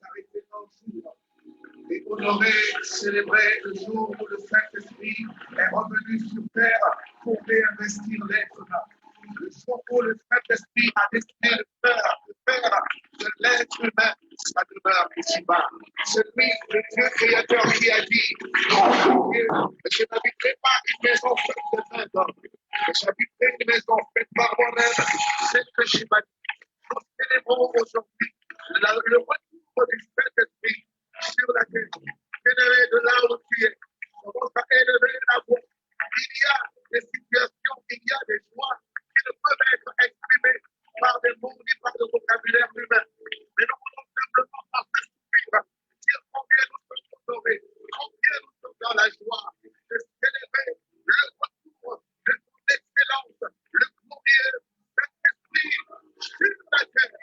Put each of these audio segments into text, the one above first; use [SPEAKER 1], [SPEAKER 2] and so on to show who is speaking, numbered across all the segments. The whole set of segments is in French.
[SPEAKER 1] arrêter nos jours et honorer, célébrer le jour où le Saint-Esprit est revenu sur terre pour réinvestir l'être humain. Le jour où le Saint-Esprit a décidé de faire de l'être humain sa demeure ici-bas. Celui, le Dieu créateur qui a dit, je n'habiterai pas une maison faite de main d'homme, mais j'habiterai une maison faite par moi-même, celle que j'ai bâtie. Nous célébrons aujourd'hui le retour du Saint-Esprit sur la terre. Élevé de là où tu es, commence à élever la voix. Il y a des situations, il y a des joies qui ne peuvent être exprimées par des mots ni par le vocabulaire humain. Mais nous voulons simplement par ce sourire dire combien nous sommes honorés, combien nous sommes dans la joie de célébrer le retour de ton excellence, le glorieux Saint-Esprit sur la terre.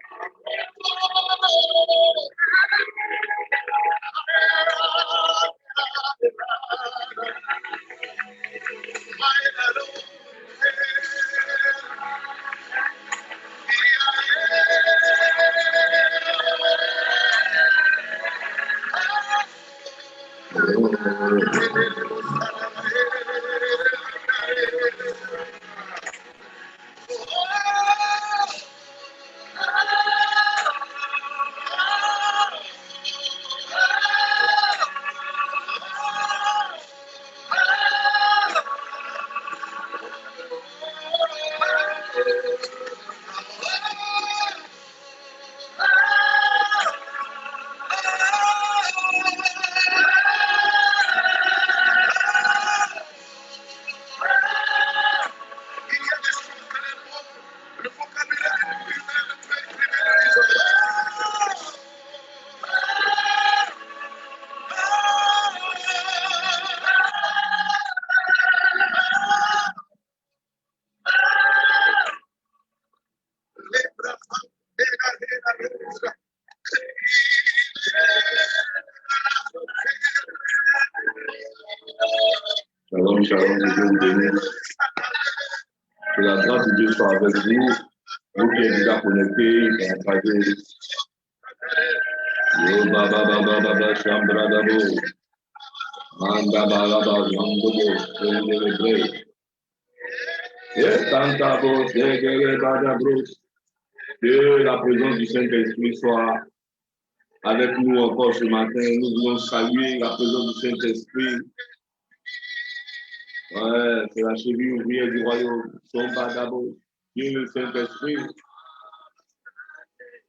[SPEAKER 2] Shalom, shalom, Dieu vous bénisse. Que la grâce de Dieu soit avec vous. Vous qui êtes déjà connectés, partagez. Yo baba baba baba shambra dabo. Manda baba baba yandobo. Sendele et tantabo segele badabros. Que la présence du Saint-Esprit soit avec nous encore ce matin. Nous voulons saluer la présence du Saint-Esprit. Ouais, c'est la cheville ouvrière du royaume. Son badabo. Dieu le Saint-Esprit.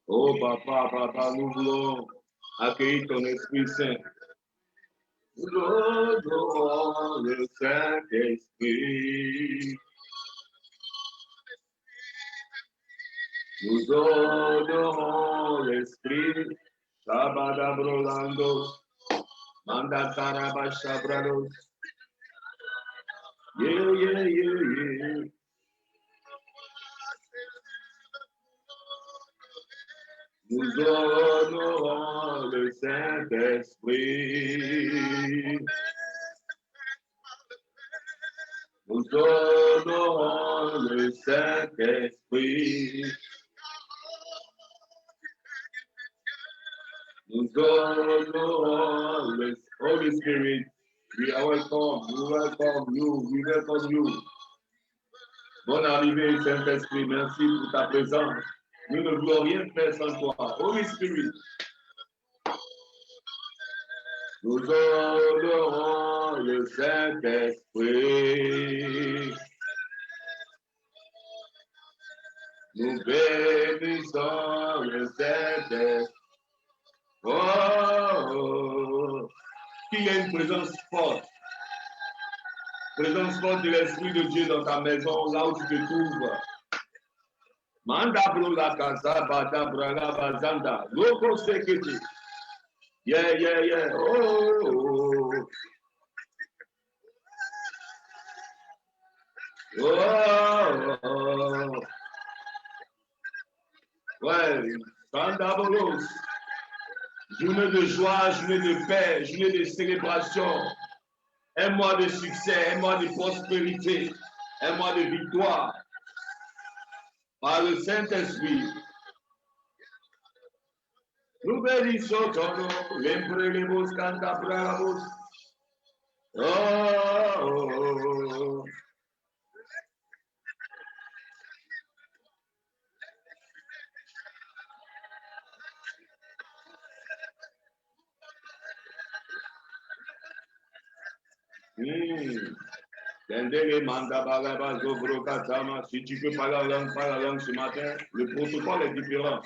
[SPEAKER 2] Oh papa, nous voulons accueillir ton Esprit Saint. Nous adorons le Saint-Esprit. Nous adorons l'Esprit. Sabadabrolando. Mandatarabashabrados. Yeah. Nous honorons le Saint-Esprit. Nous honorons le Saint-Esprit. Nous honorons le Holy Spirit. We welcome you. Bonne arrivée, Saint-Esprit. Merci pour ta présence. Nous ne voulons rien faire sans toi. Holy Spirit. Nous honorons le Saint-Esprit. Nous bénissons le Saint-Esprit. Oh, qu'il y ait une présence forte de l'Esprit de Dieu dans ta maison, là où tu te trouves. Manda brula casa bada braga bazanda loco sekiti. Yeah. Oh. Ouais, Sandabolos. Journée de joie, journée de paix, journée de célébration. Un mois de succès, un mois de prospérité, un mois de victoire. Par le Saint-Esprit. Nous bénissons ton nom. Lembrelebos cantabrabos. Oh. Si tu peux parler la langue ce matin, le protocole est différent.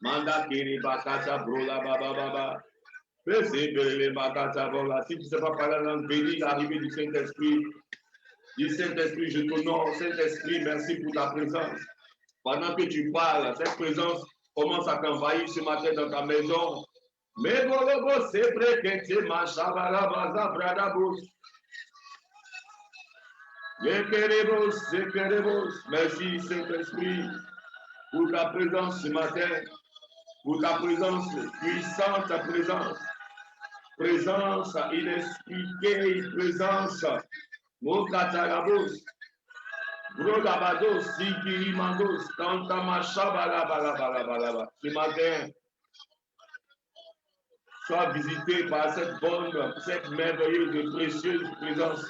[SPEAKER 2] Manda kiri bakata brola baba baba. Si tu ne sais pas parler la langue, bénis l'arrivée du Saint-Esprit. Dis Saint-Esprit, je t'honore. Saint-Esprit, merci pour ta présence. Pendant que tu parles, cette présence commence à t'envahir ce matin dans ta maison. Mais bolobo c'est vrai que tu machabala baza bradabos. Merci Saint-Esprit pour ta présence ce matin, pour ta présence puissante, ta présence inexpliquée, présence Mokatarabos, Brodabados, Sikirimandos, Tantamashabalabalabalabalaba. Ce matin, sois visité par cette bonne, cette merveilleuse et précieuse présence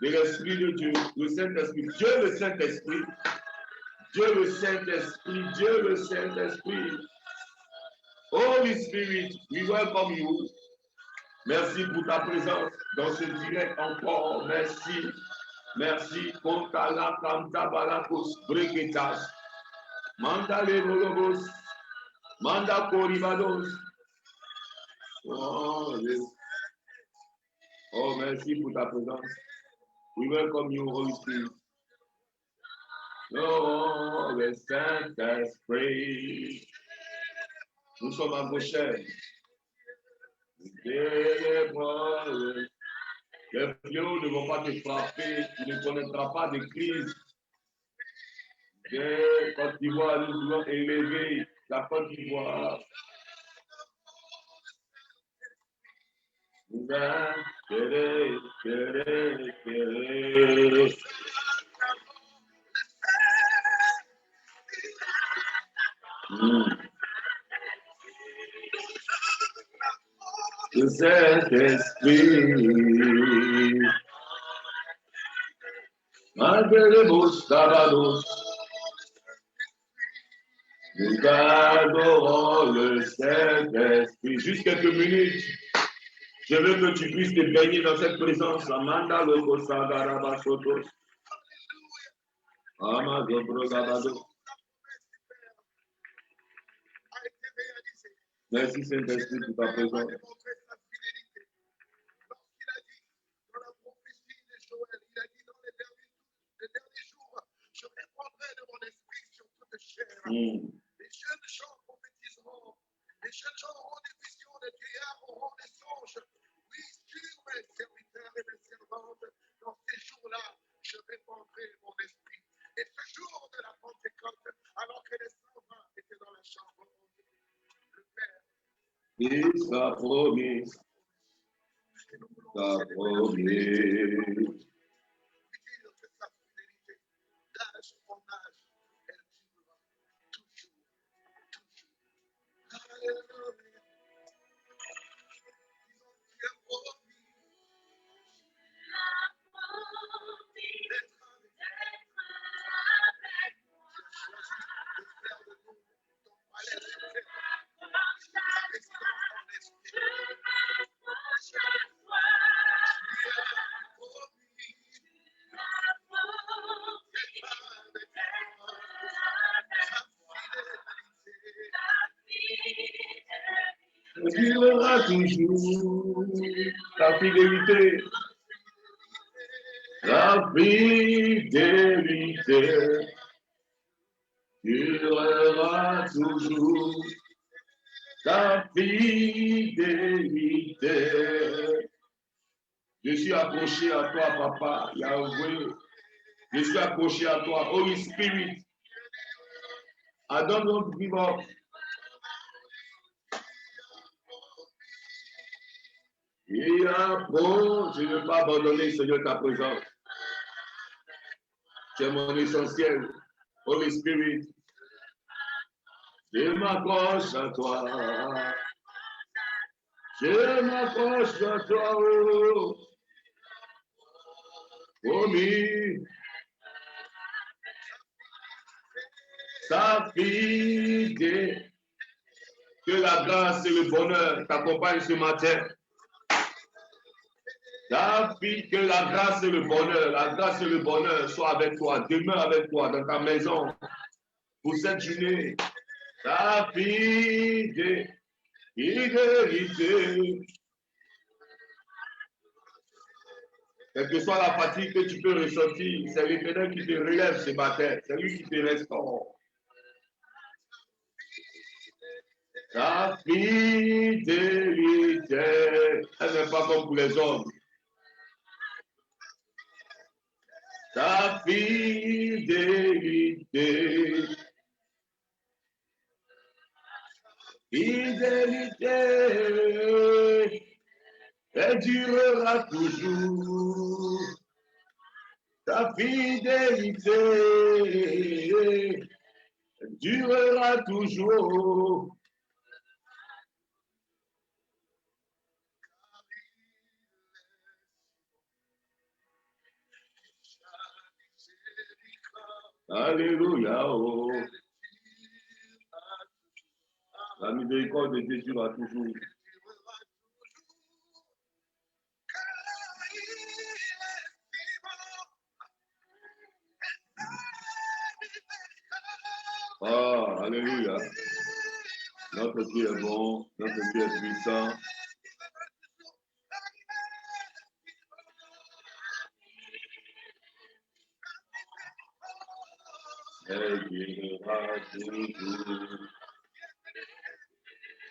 [SPEAKER 2] de l'Esprit de Dieu, le Saint-Esprit, Dieu le Saint-Esprit, Dieu le Saint-Esprit, Dieu le Saint-Esprit. Holy Spirit, we welcome you. Merci pour ta présence dans ce direct encore. Merci. Merci. Kontala kanta balakos breketas. Manda levolobos. Manda koribados. Oh, yes. Oh, merci pour ta présence. We welcome you, Holy Spirit. Oh, le Saint-Esprit. Nous sommes à vos chaînes. Les fléaux ne vont pas te frapper. Tu ne connaîtras pas de crise. Côte d'Ivoire, nous voulons élever la Côte d'Ivoire. Le Saint-Esprit, Malgrébos, Tabados, nous adorons le Saint-Esprit. Juste quelques minutes. Je veux que tu puisses te baigner dans cette présence. Amanda Loco Sagaraba Sotos. Amado Brogabado. Merci Saint-Esprit pour ta présence.
[SPEAKER 1] Les jeunes gens prophétiseront. Les jeunes gens auront des visions, les vieillards auront des songes. Oui, sur mes serviteurs et mes servantes, dans ces jours-là, je répandrai mon esprit. Et ce jour de la Pentecôte, alors que les 120 étaient dans la chambre, le Père.
[SPEAKER 2] Il s'a promis. S'a promis. Durera toujours ta fidélité. La fidélité durera toujours. Ta fidélité. Je suis accroché à toi, Papa, Yahweh. Je suis accroché à toi, Holy Spirit. I don't want to give up. Je ne veux pas abandonner, Seigneur, ta présence. Tu es mon essentiel, Holy Spirit. Je m'accroche à toi. Je m'accroche à toi, oh, promis. Sa fidélité, que la grâce et le bonheur t'accompagnent ce matin. Que la grâce et le bonheur soient avec toi, demeurent avec toi dans ta maison pour cette journée. Ta fidélité. Quelle que soit la fatigue que tu peux ressentir, c'est l'Éternel qui te relève ce matin. C'est lui qui te restaure. Ta fidélité, elle n'est pas comme pour les hommes. Ta fidélité, elle durera toujours. Ta fidélité durera toujours. Alléluia. Oh. La miséricorde de Dieu durera toujours. Oh, alléluia. Notre Dieu est bon, notre Dieu est puissant.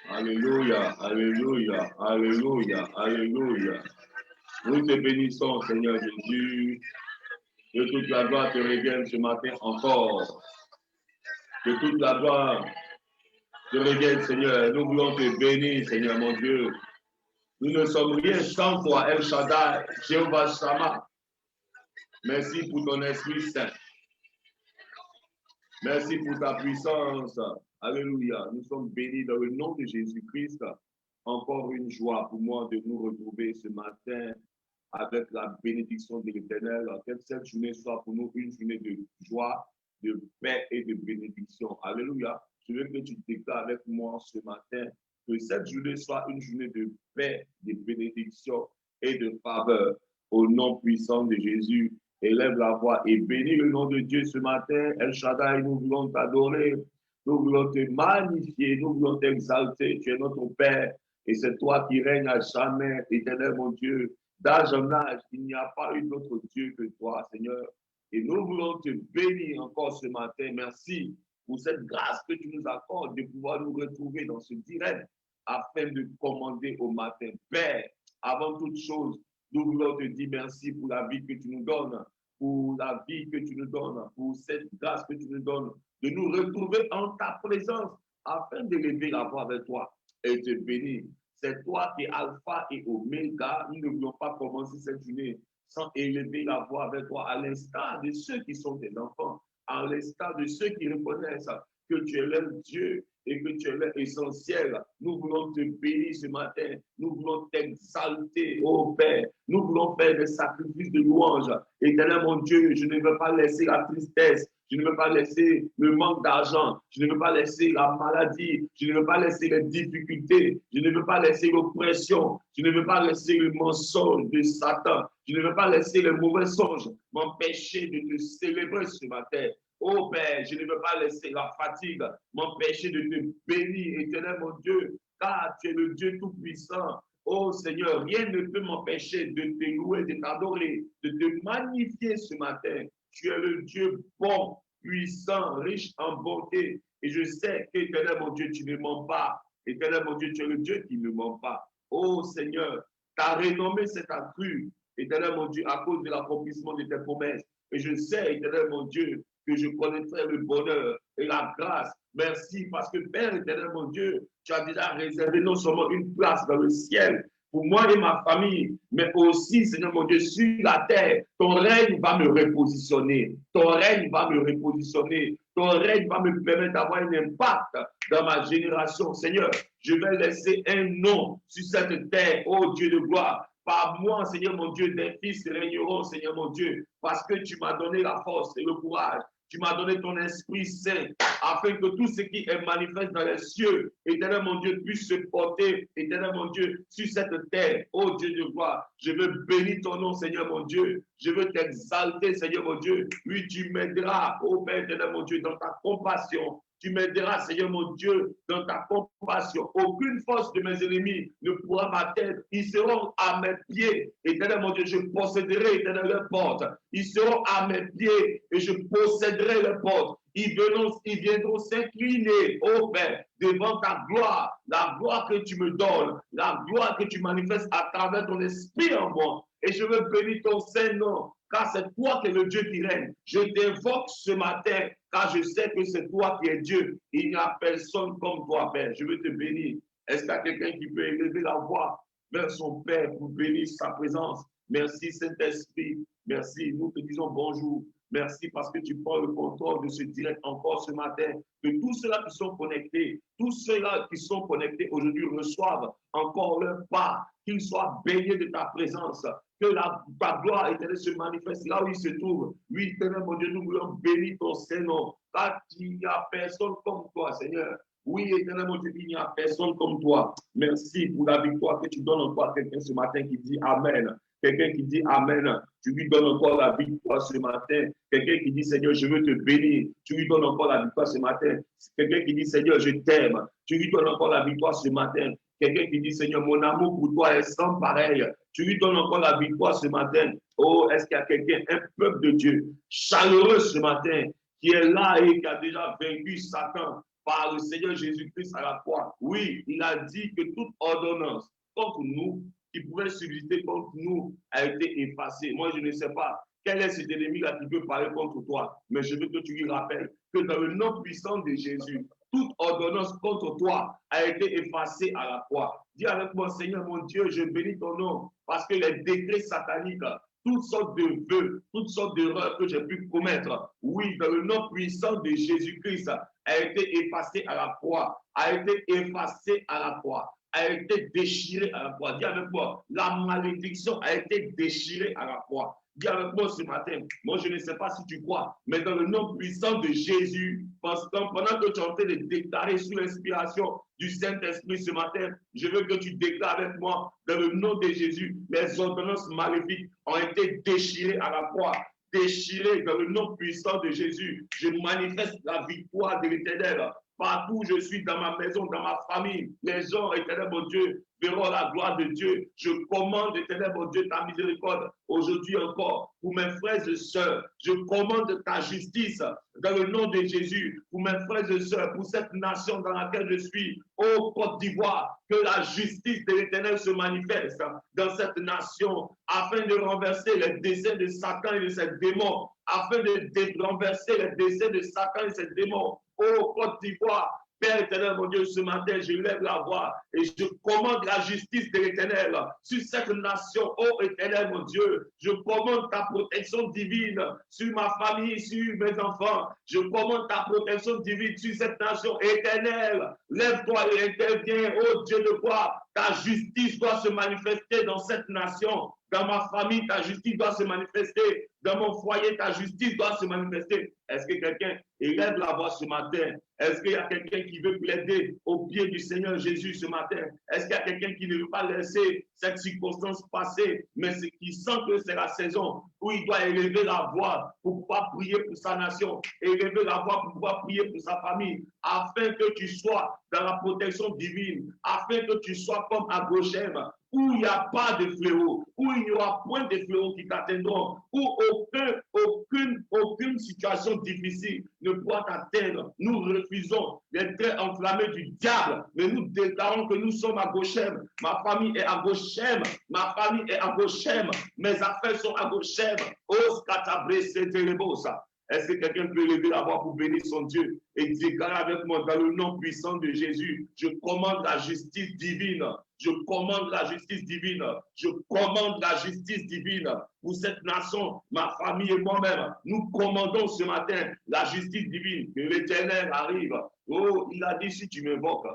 [SPEAKER 2] Alléluia, alléluia, alléluia, alléluia. Nous te bénissons, Seigneur Jésus. Que toute la gloire te revienne ce matin encore. Que toute la gloire te revienne, Seigneur. Nous voulons te bénir, Seigneur mon Dieu. Nous ne sommes rien sans toi, El Shaddai, Jéhovah Shammah. Merci pour ton Esprit Saint. Merci pour ta puissance. Alléluia. Nous sommes bénis dans le nom de Jésus-Christ. Encore une joie pour moi de nous retrouver ce matin avec la bénédiction de l'Éternel. Que cette journée soit pour nous une journée de joie, de paix et de bénédiction. Alléluia. Je veux que tu déclares avec moi ce matin que cette journée soit une journée de paix, de bénédiction et de faveur. Au nom puissant de Jésus, élève la voix et bénis le nom de Dieu ce matin. El Shaddai, nous voulons t'adorer, nous voulons te magnifier, nous voulons t'exalter. Tu es notre Père et c'est toi qui règnes à jamais, éternel mon Dieu. D'âge en âge, il n'y a pas un autre Dieu que toi, Seigneur. Et nous voulons te bénir encore ce matin. Merci pour cette grâce que tu nous accordes de pouvoir nous retrouver dans ce direct afin de commander au matin. Père, avant toute chose, nous voulons te dire merci pour la vie que tu nous donnes, pour la vie que tu nous donnes, pour cette grâce que tu nous donnes, de nous retrouver en ta présence afin de lever la voix avec toi et te bénir. C'est toi qui es Alpha et Oméga. Nous ne voulons pas commencer cette journée sans élever la voix avec toi, à l'instar de ceux qui sont des enfants, à l'instar de ceux qui reconnaissent que tu es leur Dieu et que tu es leur essentiel. Nous voulons te bénir ce matin. Nous voulons t'exalter, ô Père. Nous voulons faire des sacrifices de louange. Éternel mon Dieu, je ne veux pas laisser la tristesse. Je ne veux pas laisser le manque d'argent. Je ne veux pas laisser la maladie. Je ne veux pas laisser les difficultés. Je ne veux pas laisser l'oppression. Je ne veux pas laisser le mensonge de Satan. Je ne veux pas laisser les mauvais songes m'empêcher de te célébrer ce matin. Oh Père, je ne veux pas laisser la fatigue m'empêcher de te bénir, éternel mon Dieu, car tu es le Dieu tout-puissant. Oh Seigneur, rien ne peut m'empêcher de te louer, de t'adorer, de te magnifier ce matin. Tu es le Dieu bon, puissant, riche en bonté. Et je sais qu'éternel mon Dieu, tu ne mens pas. Éternel mon Dieu, tu es le Dieu qui ne ment pas. Oh Seigneur, ta renommée s'est accrue. Éternel mon Dieu, à cause de l'accomplissement de tes promesses. Et je sais, éternel mon Dieu, que je connaîtrai le bonheur et la grâce. Merci parce que Père éternel mon Dieu, tu as déjà réservé non seulement une place dans le ciel, pour moi et ma famille, mais aussi, Seigneur mon Dieu, sur la terre. Ton règne va me repositionner. Ton règne va me repositionner. Ton règne va me permettre d'avoir un impact dans ma génération. Seigneur, je vais laisser un nom sur cette terre, ô Dieu de gloire. Par moi, Seigneur mon Dieu, des fils régneront, Seigneur mon Dieu, parce que tu m'as donné la force et le courage. Tu m'as donné ton Esprit Saint, afin que tout ce qui est manifeste dans les cieux, Éternel mon Dieu, puisse se porter, Éternel mon Dieu, sur cette terre. Oh Dieu de gloire, je veux bénir ton nom, Seigneur mon Dieu. Je veux t'exalter, Seigneur mon Dieu. Oui, tu m'aideras, oh Père éternel mon Dieu, dans ta compassion. Tu m'aideras, Seigneur mon Dieu, dans ta compassion. Aucune force de mes ennemis ne pourra m'atteindre. Ils seront à mes pieds. Éternel mon Dieu, je posséderai, éternel, leurs portes. Ils seront à mes pieds et je posséderai leurs portes. Ils viendront s'incliner, ô Père, devant ta gloire, la gloire que tu me donnes, la gloire que tu manifestes à travers ton esprit en moi. Et je veux bénir ton Saint-Nom, car c'est toi qui es le Dieu qui règne. Je t'invoque ce matin, car je sais que c'est toi qui es Dieu. Il n'y a personne comme toi, Père. Je veux te bénir. Est-ce qu'il y a quelqu'un qui peut élever la voix vers son Père pour bénir sa présence? Merci, Saint-Esprit. Merci. Nous te disons bonjour. Merci parce que tu prends le contrôle de ce direct encore ce matin. Que tous ceux-là qui sont connectés, tous ceux-là qui sont connectés aujourd'hui reçoivent encore leur part, qu'ils soient baignés de ta présence, que ta gloire éternelle se manifeste là où ils se trouvent. Oui, éternel mon Dieu, nous voulons bénir ton Saint-Nom, car il n'y a personne comme toi, Seigneur. Oui, éternel mon Dieu, il n'y a personne comme toi. Merci pour la victoire que tu donnes encore à quelqu'un ce matin qui dit Amen. Quelqu'un qui dit Amen, tu lui donnes encore la victoire ce matin. Quelqu'un qui dit Seigneur, je veux te bénir, tu lui donnes encore la victoire ce matin. Quelqu'un qui dit Seigneur, je t'aime, tu lui donnes encore la victoire ce matin. Quelqu'un qui dit Seigneur, mon amour pour toi est sans pareil, tu lui donnes encore la victoire ce matin. Oh, est-ce qu'il y a quelqu'un, un peuple de Dieu, chaleureux ce matin, qui est là et qui a déjà vaincu Satan par le Seigneur Jésus-Christ à la croix? Oui, il a dit que toute ordonnance contre nous, qui pouvait subsister contre nous, a été effacé. Moi, je ne sais pas quel est cet ennemi-là qui peut parler contre toi, mais je veux que tu lui rappelles que dans le nom puissant de Jésus, toute ordonnance contre toi a été effacée à la croix. Dis avec moi, Seigneur mon Dieu, je bénis ton nom, parce que les décrets sataniques, toutes sortes de vœux, toutes sortes d'erreurs que j'ai pu commettre, oui, dans le nom puissant de Jésus-Christ, a été effacé à la croix, a été effacé à la croix, a été déchiré à la croix. Dis avec moi, la malédiction a été déchirée à la croix. Dis avec moi ce matin, moi je ne sais pas si tu crois, mais dans le nom puissant de Jésus, pendant que tu es en train de déclarer sous l'inspiration du Saint-Esprit ce matin, je veux que tu déclares avec moi, dans le nom de Jésus, les ordonnances maléfiques ont été déchirées à la croix. Déchirées dans le nom puissant de Jésus. Je manifeste la victoire de l'Éternel. Partout où je suis, dans ma maison, dans ma famille, les gens, éternel mon Dieu, verront la gloire de Dieu. Je commande, éternel mon Dieu, ta miséricorde aujourd'hui encore pour mes frères et sœurs. Je commande ta justice dans le nom de Jésus pour mes frères et sœurs, pour cette nation dans laquelle je suis, ô Côte d'Ivoire, que la justice de l'Éternel se manifeste dans cette nation afin de renverser les desseins de Satan et de ses démons, afin de renverser les desseins de Satan et ses démons. Ô Côte d'Ivoire, Père éternel, mon Dieu, ce matin, je lève la voix et je commande la justice de l'Éternel sur cette nation. Ô éternel, mon Dieu, je commande ta protection divine sur ma famille, sur mes enfants. Je commande ta protection divine sur cette nation. Éternel, lève-toi et interviens, ô Dieu de gloire. Ta justice doit se manifester dans cette nation. Dans ma famille, ta justice doit se manifester. Dans mon foyer, ta justice doit se manifester. Est-ce que quelqu'un élève la voix ce matin? Est-ce qu'il y a quelqu'un qui veut plaider au pied du Seigneur Jésus ce matin? Est-ce qu'il y a quelqu'un qui ne veut pas laisser cette circonstance passer, mais qui sent que c'est la saison où il doit élever la voix pour pouvoir prier pour sa nation, élever la voix pour pouvoir prier pour sa famille, afin que tu sois dans la protection divine, afin que tu sois comme à Goshen, où il n'y a pas de fléau, où il n'y aura point de fléau qui t'atteindront, où aucune situation difficile ne pourra t'atteindre. Nous refusons les traits enflammés du diable, mais nous déclarons que nous sommes à Goshen. Ma famille est à Goshen, ma famille est à Goshen, mes affaires sont à Goshen. Est-ce que quelqu'un peut lever la voix pour bénir son Dieu et déclarer avec moi dans le nom puissant de Jésus, je commande la justice divine. Je commande la justice divine. Je commande la justice divine pour cette nation, ma famille et moi-même. Nous commandons ce matin la justice divine. Que l'Éternel arrive. Oh, il a dit, si tu m'invoques,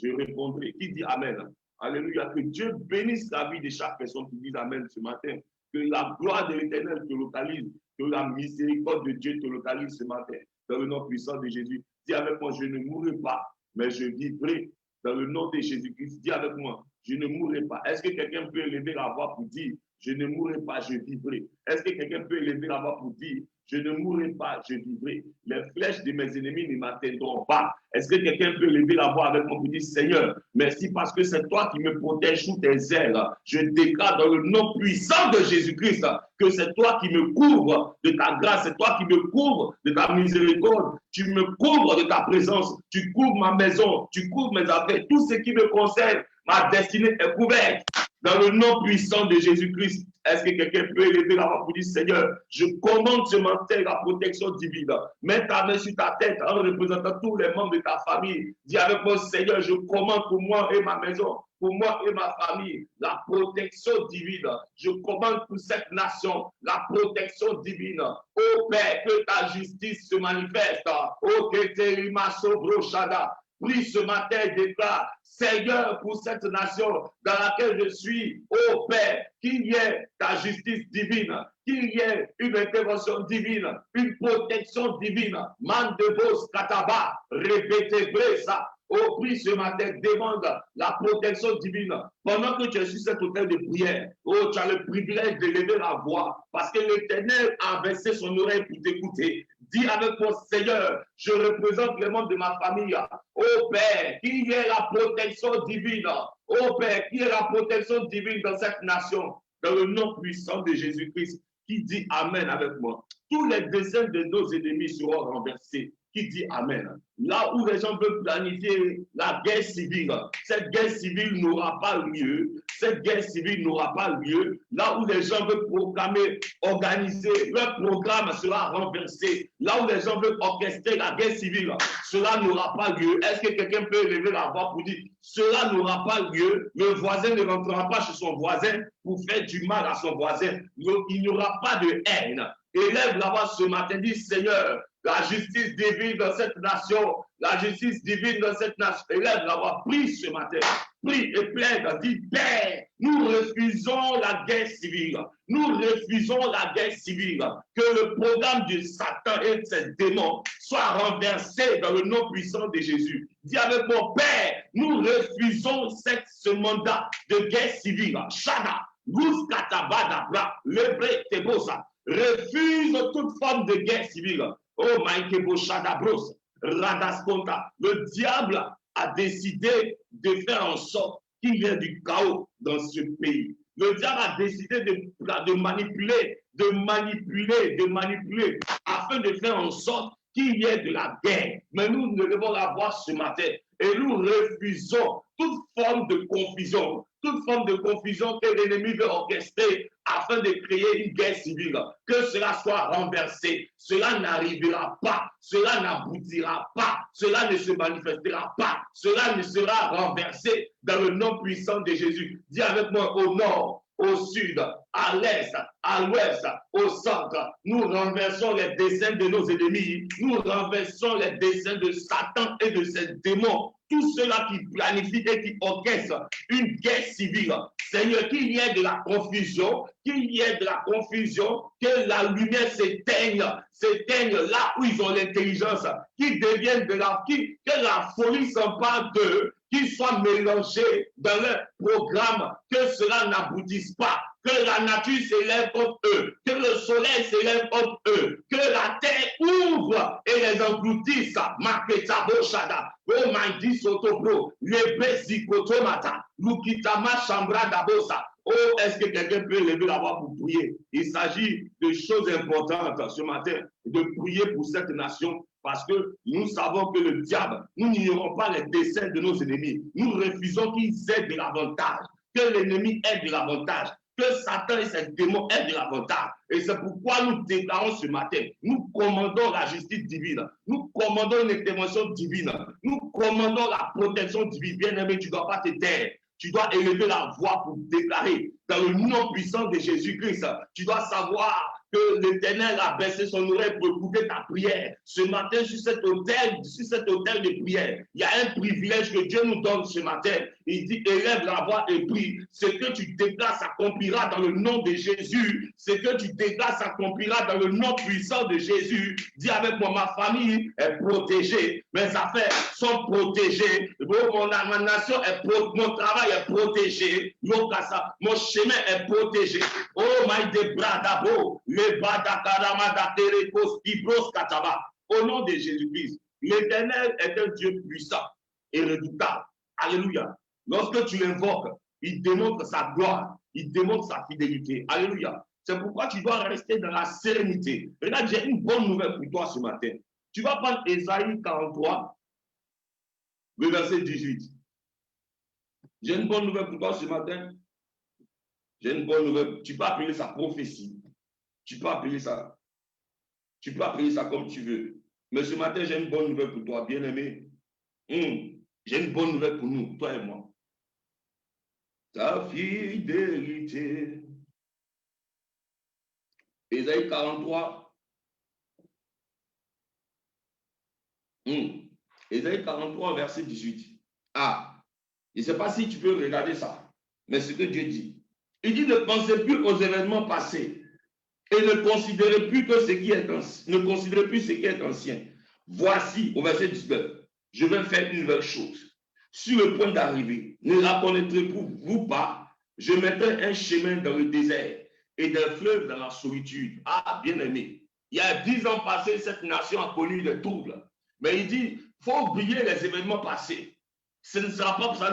[SPEAKER 2] je répondrai. Qui dit Amen? Alléluia. Que Dieu bénisse la vie de chaque personne qui dit Amen ce matin. Que la gloire de l'Éternel te localise. Que la miséricorde de Dieu te localise ce matin. Dans le nom puissant de Jésus. Dis avec moi, je ne mourrai pas, mais je vivrai. Dans le nom de Jésus-Christ, dis avec moi, je ne mourrai pas. Est-ce que quelqu'un peut élever la voix pour dire, je ne mourrai pas, je vivrai? Est-ce que quelqu'un peut élever la voix pour dire, je ne mourrai pas, je vivrai? Les flèches de mes ennemis ne m'atteindront pas. Est-ce que quelqu'un peut élever la voix avec moi pour dire, Seigneur, merci parce que c'est toi qui me protèges sous tes ailes. Je déclare dans le nom puissant de Jésus-Christ que c'est toi qui me couvres de ta grâce, c'est toi qui me couvres de ta miséricorde. Tu me couvres de ta présence, tu couvres ma maison, tu couvres mes affaires, tout ce qui me concerne, ma destinée est couverte. Dans le nom puissant de Jésus-Christ, est-ce que quelqu'un peut élever la voix pour dire, Seigneur, je commande ce matin la protection divine. Mets ta main sur ta tête en représentant tous les membres de ta famille. Dis avec moi, Seigneur, je commande pour moi et ma maison, pour moi et ma famille, la protection divine. Je commande pour cette nation la protection divine. Ô Père, que ta justice se manifeste. Ô Keterima Sobroshada. Prie ce matin et déclare, Seigneur, pour cette nation dans laquelle je suis, ô Père, qu'il y ait ta justice divine, qu'il y ait une intervention divine, une protection divine. Mandebos kataba, répétez ça. Oh, prie ce matin, demande la protection divine. Pendant que tu es sur cet hôtel de prière, oh, tu as le privilège de lever la voix parce que l'Éternel a versé son oreille pour t'écouter. Dis avec mon Seigneur, je représente les membres de ma famille. Oh Père, qu'il y ait la protection divine. Oh Père, qu'il y ait la protection divine dans cette nation. Dans le nom puissant de Jésus-Christ, qui dit Amen avec moi. Tous les desseins de nos ennemis seront renversés. Qui dit Amen. Là où les gens veulent planifier la guerre civile, cette guerre civile n'aura pas lieu. Cette guerre civile n'aura pas lieu. Là où les gens veulent proclamer, organiser, leur programme sera renversé. Là où les gens veulent orchestrer la guerre civile, cela n'aura pas lieu. Est-ce que quelqu'un peut élever la voix pour dire, cela n'aura pas lieu. Le voisin ne rentrera pas chez son voisin pour faire du mal à son voisin. Il n'y aura pas de haine. Élève la voix ce matin, dis Seigneur, la justice divine dans cette nation, la justice divine dans cette nation. Élève la voix, prie ce matin, prie et plaide, dis Père, nous refusons la guerre civile, nous refusons la guerre civile, que le programme de Satan et de ses démons soit renversé dans le nom puissant de Jésus. Dis avec mon Père, nous refusons ce mandat de guerre civile. Shada, Luz Katabadabra, Lebre Tebosa, refuse toute forme de guerre civile. Oh, Maïkebo Shadabros, Radasponta. Le diable a décidé de faire en sorte qu'il y ait du chaos dans ce pays. Le diable a décidé de manipuler, afin de faire en sorte qu'il y ait de la guerre. Mais nous devons la voir ce matin. Et nous refusons toute forme de confusion que l'ennemi veut orchestrer afin de créer une guerre civile. Que cela soit renversé. Cela n'arrivera pas. Cela n'aboutira pas. Cela ne se manifestera pas. Cela ne sera renversé dans le nom puissant de Jésus. Dis avec moi au nord, au sud, à l'est, à l'ouest, au centre. Nous renversons les desseins de nos ennemis. Nous renversons les desseins de Satan et de ses démons. Tout cela qui planifie et qui orchestre une guerre civile. Seigneur, qu'il y ait de la confusion, que la lumière s'éteigne là où ils ont l'intelligence, qu'ils deviennent que la folie s'empare d'eux, qu'ils soient mélangés dans leur programme, que cela n'aboutisse pas, que la nature s'élève contre eux, que le soleil s'élève contre eux, que la terre ouvre et les engloutisse. Maketabo Shada, oh Mandi Sotobro, Lebezikotomata, Lukitama Chambra Dabosa. Oh, est-ce que quelqu'un peut lever la voix pour prier? Il s'agit de choses importantes ce matin, de prier pour cette nation. Parce que nous savons que le diable, nous n'ignorons pas les desseins de nos ennemis. Nous refusons qu'ils aient de l'avantage, que l'ennemi ait de l'avantage. que Satan et ses démons aient de l'avantage. Et c'est pourquoi nous déclarons ce matin, nous commandons la justice divine, nous commandons une intervention divine, nous commandons la protection divine. Bien-aimé, tu ne dois pas te taire. Tu dois élever la voix pour déclarer dans le nom puissant de Jésus-Christ. Tu dois savoir que l'Éternel a baissé son oreille pour écouter ta prière. Ce matin, sur cet autel de prière, il y a un privilège que Dieu nous donne ce matin. Il dit, élève la voix et prie. Ce que tu déclares s'accomplira dans le nom de Jésus. Ce que tu déclares s'accomplira dans le nom puissant de Jésus. Dis avec moi, ma famille est protégée. Mes affaires sont protégées. Ma nation est protégée. Mon travail est protégé. Mon chemin est protégé. Oh, my debradabo. Au nom de Jésus-Christ, l'Éternel est un Dieu puissant et redoutable. Alléluia. Lorsque tu l'invoques, il démontre sa gloire, il démontre sa fidélité. Alléluia. C'est pourquoi tu dois rester dans la sérénité. Regarde, j'ai une bonne nouvelle pour toi ce matin. Tu vas prendre Ésaïe 43, le verset 18. J'ai une bonne nouvelle pour toi ce matin. J'ai une bonne nouvelle. Tu peux appeler ça prophétie. Tu peux appeler ça. Tu peux appeler ça comme tu veux. Mais ce matin, j'ai une bonne nouvelle pour toi, bien-aimé. J'ai une bonne nouvelle pour nous, toi et moi. Ta fidélité. Ésaïe 43. Ésaïe 43, verset 18. Ah, je ne sais pas si tu peux regarder ça, mais ce que Dieu dit. Il dit ne pensez plus aux événements passés. Et ne considérez plus que ce qui est ancien. Ne considérez plus ce qui est ancien. Voici, au verset 19, je vais faire une nouvelle chose. Sur le point d'arriver, ne la connaîtrez-vous pas? Je mettrai un chemin dans le désert et des fleuves dans la solitude. Ah, bien-aimé, il y a 10 ans passés, cette nation a connu des troubles. Mais il dit, il faut oublier les événements passés. Ça ne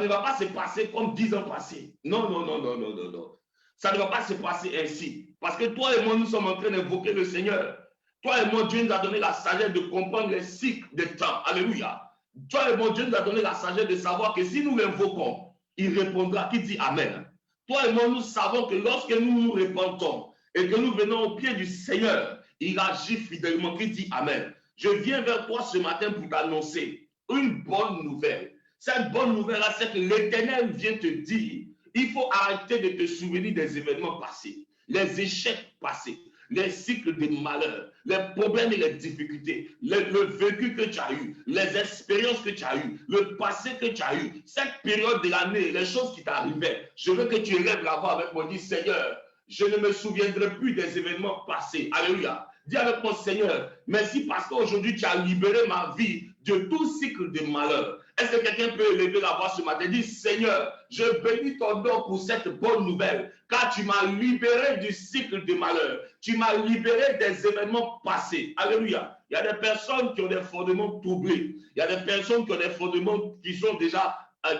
[SPEAKER 2] va pas se passer comme 10 ans passés. Non, non, non, non, non, non, non. Ça ne va pas se passer ainsi. Parce que toi et moi, nous sommes en train d'invoquer le Seigneur. Toi et moi, Dieu nous a donné la sagesse de comprendre les cycles des temps. Alléluia. Toi et moi, Dieu nous a donné la sagesse de savoir que si nous l'invoquons, il répondra. Qui dit Amen? Toi et moi, nous savons que lorsque nous nous répandons et que nous venons au pied du Seigneur, il agit fidèlement. Qui dit Amen? Je viens vers toi ce matin pour t'annoncer une bonne nouvelle. Cette bonne nouvelle-là, c'est que l'Éternel vient te dire, il faut arrêter de te souvenir des événements passés, les échecs passés, les cycles de malheur, les problèmes et les difficultés, le vécu que tu as eu, les expériences que tu as eues, le passé que tu as eu, cette période de l'année, les choses qui t'arrivaient. Je veux que tu élèves la voix avec moi, dis Seigneur, je ne me souviendrai plus des événements passés. Alléluia. Dis avec moi, Seigneur, merci parce qu'aujourd'hui tu as libéré ma vie de tout cycle de malheur. Est-ce que quelqu'un peut élever la voix ce matin? Dis, Seigneur, je bénis ton nom pour cette bonne nouvelle, car tu m'as libéré du cycle de malheur. Tu m'as libéré des événements passés. Alléluia. Il y a des personnes qui ont des fondements troublés. Il y a des personnes qui ont des fondements qui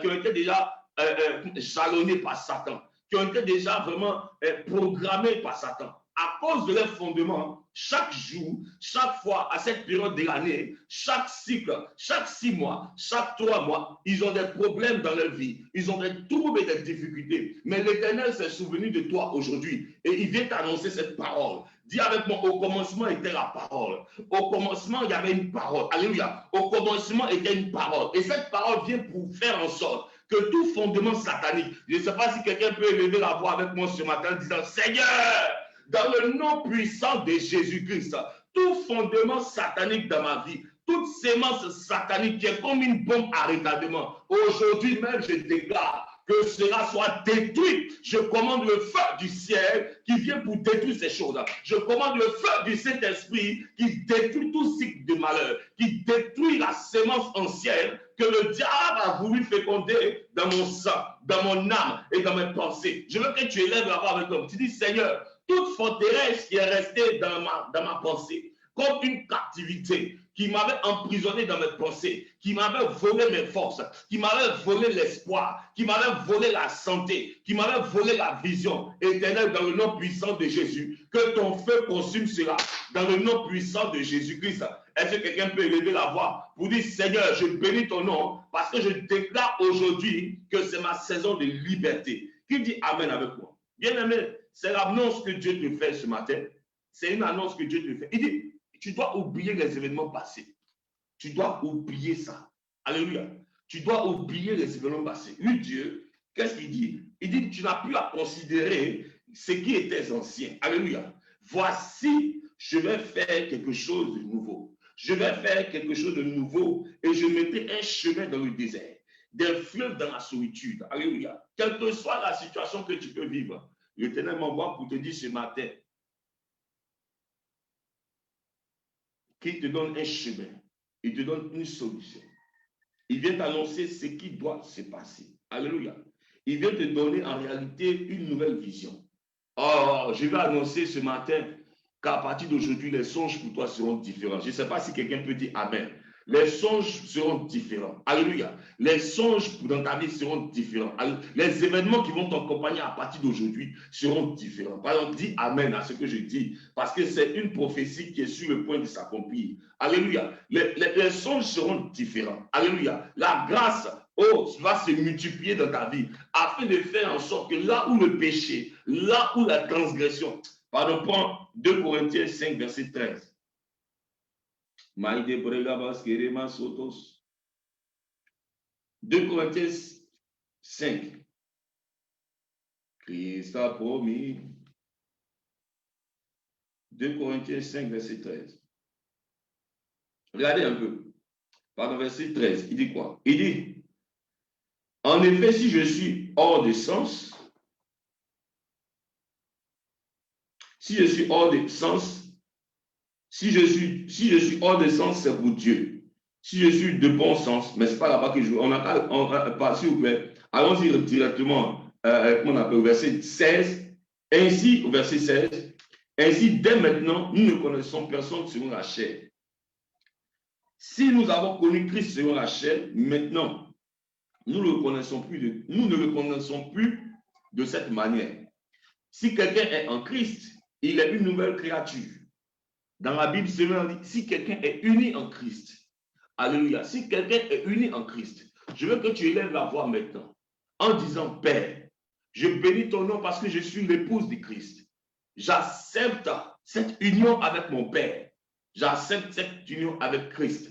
[SPEAKER 2] ont été déjà jalonnés par Satan, qui ont été déjà vraiment programmés par Satan. À cause de leurs fondements, chaque jour, chaque fois, à cette période de l'année, chaque cycle, chaque 6 mois, chaque 3 mois, ils ont des problèmes dans leur vie. Ils ont des troubles et des difficultés. Mais l'Éternel s'est souvenu de toi aujourd'hui et il vient t'annoncer cette parole. Dis avec moi, au commencement était la parole. Au commencement, il y avait une parole. Alléluia. Au commencement était une parole. Et cette parole vient pour faire en sorte que tout fondement satanique, je ne sais pas si quelqu'un peut élever la voix avec moi ce matin en disant, Seigneur, dans le nom puissant de Jésus-Christ, tout fondement satanique dans ma vie, toute sémence satanique qui est comme une bombe à retardement, aujourd'hui même je déclare que cela soit détruit. Je commande le feu du ciel qui vient pour détruire ces choses. Je commande le feu du Saint-Esprit qui détruit tout cycle de malheur, qui détruit la sémence ancienne que le diable a voulu féconder dans mon sang, dans mon âme et dans mes pensées. Je veux que tu élèves la voix avec toi. Tu dis, Seigneur, toute forteresse qui est restée dans ma pensée, comme une captivité qui m'avait emprisonné dans mes pensées, qui m'avait volé mes forces, qui m'avait volé l'espoir, qui m'avait volé la santé, qui m'avait volé la vision. Éternel, dans le nom puissant de Jésus, que ton feu consume cela, dans le nom puissant de Jésus-Christ. Est-ce que quelqu'un peut élever la voix pour dire, Seigneur, je bénis ton nom, parce que je déclare aujourd'hui que c'est ma saison de liberté. Qui dit Amen avec moi? Bien aimé, c'est l'annonce que Dieu te fait ce matin. C'est une annonce que Dieu te fait. Il dit, tu dois oublier les événements passés. Tu dois oublier ça. Alléluia. Tu dois oublier les événements passés. Oui, Dieu, qu'est-ce qu'il dit? Il dit, tu n'as plus à considérer ce qui était ancien. Alléluia. Voici, je vais faire quelque chose de nouveau. Je vais faire quelque chose de nouveau et je mettrai un chemin dans le désert, des fleuves dans la solitude. Alléluia. Quelle que soit la situation que tu peux vivre, l'Éternel m'envoie pour te dire ce matin qu'il te donne un chemin, il te donne une solution. Il vient t'annoncer ce qui doit se passer. Alléluia. Il vient te donner en réalité une nouvelle vision. Oh, je vais annoncer ce matin qu'à partir d'aujourd'hui, les songes pour toi seront différents. Je ne sais pas si quelqu'un peut dire Amen. Les songes seront différents. Alléluia. Les songes dans ta vie seront différents. Les événements qui vont t'accompagner à partir d'aujourd'hui seront différents. Par exemple, dis Amen à ce que je dis, parce que c'est une prophétie qui est sur le point de s'accomplir. Alléluia. Les songes seront différents. Alléluia. La grâce va se multiplier dans ta vie afin de faire en sorte que là où le péché, là où la transgression, pardon, prends 2 Corinthiens 5, verset 13. 2 Corinthiens 5. Christ a promis. 2 Corinthiens 5, verset 13. Regardez un peu. Pardon, verset 13. Il dit quoi? Il dit, en effet, si je suis hors de sens, si je suis hors de sens, si je suis hors de sens, c'est pour Dieu. Si je suis de bon sens, mais ce n'est pas là-bas que je veux. On n'a pas, s'il vous plaît, allons-y directement, comment on appelle, au verset 16. Ainsi, au verset 16, ainsi, dès maintenant, nous ne connaissons personne selon la chair. Si nous avons connu Christ selon la chair, maintenant, nous ne le connaissons plus de cette manière. Si quelqu'un est en Christ, il est une nouvelle créature. Dans la Bible, c'est même dit, si quelqu'un est uni en Christ, alléluia, si quelqu'un est uni en Christ, je veux que tu élèves la voix maintenant, en disant, Père, je bénis ton nom parce que je suis l'épouse de Christ. J'accepte cette union avec mon Père. J'accepte cette union avec Christ.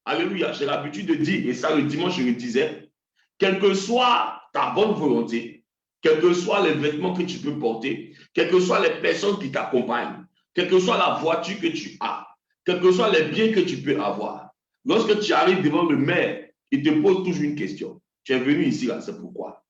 [SPEAKER 2] Alléluia, j'ai l'habitude de dire, et ça le dimanche je le disais, quelle que soit ta bonne volonté, quels que soient les vêtements que tu peux porter, quelles que soient les personnes qui t'accompagnent, quelle que soit la voiture que tu as, quels que soient les biens que tu peux avoir, lorsque tu arrives devant le maire, il te pose toujours une question. Tu es venu ici, là, c'est pourquoi?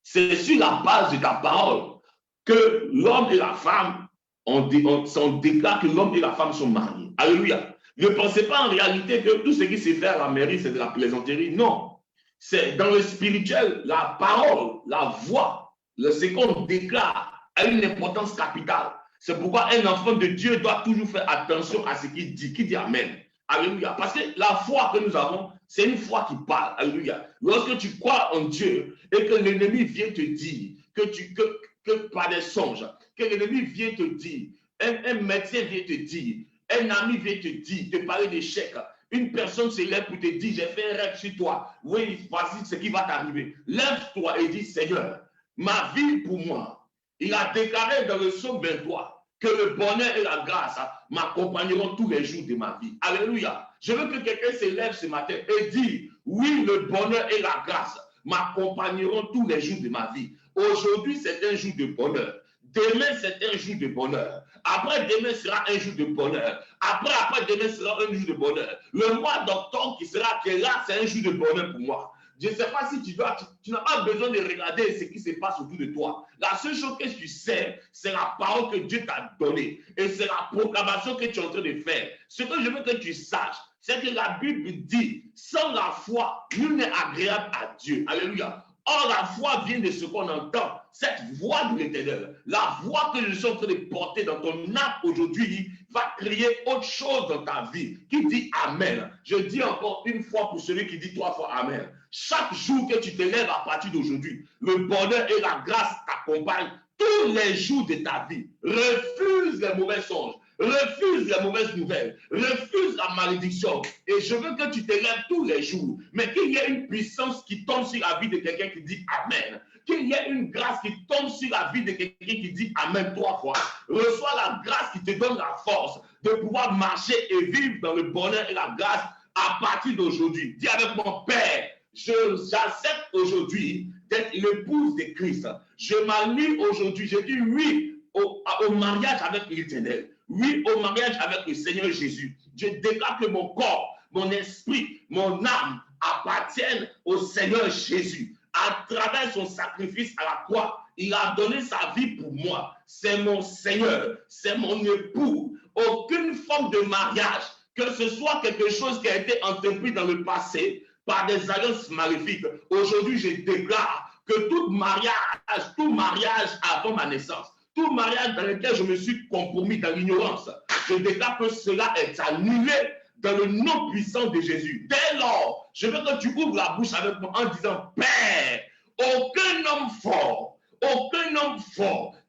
[SPEAKER 2] C'est sur la base de ta parole que l'homme et la femme, on déclare que l'homme et la femme sont mariés. Alléluia. Ne pensez pas en réalité que tout ce qui se fait à la mairie, c'est de la plaisanterie. Non. C'est dans le spirituel, la parole, la voix, ce qu'on déclare a une importance capitale. C'est pourquoi un enfant de Dieu doit toujours faire attention à ce qu'il dit. Qui dit Amen. Alléluia. Parce que la foi que nous avons, c'est une foi qui parle. Alléluia. Lorsque tu crois en Dieu et que l'ennemi vient te dire que par des songes, que l'ennemi vient te dire, un médecin vient te dire, un ami vient te dire, te parler d'échec, une personne se lève pour te dire, j'ai fait un rêve sur toi. Oui, voici ce qui va t'arriver. Lève-toi et dis, Seigneur, ma vie pour moi. Il a déclaré dans le psaume 23 que le bonheur et la grâce m'accompagneront tous les jours de ma vie. Alléluia. Je veux que quelqu'un se lève ce matin et dise, oui, le bonheur et la grâce m'accompagneront tous les jours de ma vie. Aujourd'hui, c'est un jour de bonheur. Demain, c'est un jour de bonheur. Après-demain sera un jour de bonheur. Après-demain sera un jour de bonheur. Le mois d'octobre qui sera là, c'est un jour de bonheur pour moi. Je ne sais pas si tu n'as pas besoin de regarder ce qui se passe autour de toi. La seule chose que tu sais, c'est la parole que Dieu t'a donnée. Et c'est la proclamation que tu es en train de faire. Ce que je veux que tu saches, c'est que la Bible dit, sans la foi, nul n'est agréable à Dieu. Alléluia. Or, la foi vient de ce qu'on entend, cette voix de l'Éternel. La voix que je suis en train de porter dans ton âme aujourd'hui va créer autre chose dans ta vie. Qui dit Amen. Je dis encore une fois pour celui qui dit 3 fois Amen. Chaque jour que tu te lèves à partir d'aujourd'hui, le bonheur et la grâce t'accompagnent tous les jours de ta vie. Refuse les mauvais songes. refuse les mauvaises nouvelles, refuse la malédiction. Et je veux que tu te lèves tous les jours, mais qu'il y ait une puissance qui tombe sur la vie de quelqu'un qui dit Amen. Qu'il y ait une grâce qui tombe sur la vie de quelqu'un qui dit Amen 3 fois. Reçois la grâce qui te donne la force de pouvoir marcher et vivre dans le bonheur et la grâce à partir d'aujourd'hui. Dis avec mon Père, j'accepte aujourd'hui d'être l'épouse de Christ. Je m'allie aujourd'hui, je dis oui au mariage avec l'Éternel. Oui au mariage avec le Seigneur Jésus. Je déclare que mon corps, mon esprit, mon âme appartiennent au Seigneur Jésus. À travers son sacrifice à la croix, il a donné sa vie pour moi. C'est mon Seigneur, c'est mon époux. Aucune forme de mariage, que ce soit quelque chose qui a été entrepris dans le passé par des alliances maléfiques. Aujourd'hui, je déclare que tout mariage avant ma naissance, tout mariage dans lequel je me suis compromis dans l'ignorance, je déclare que cela est annulé dans le nom puissant de Jésus. Dès lors, je veux que tu ouvres la bouche avec moi en disant, Père, aucun homme fort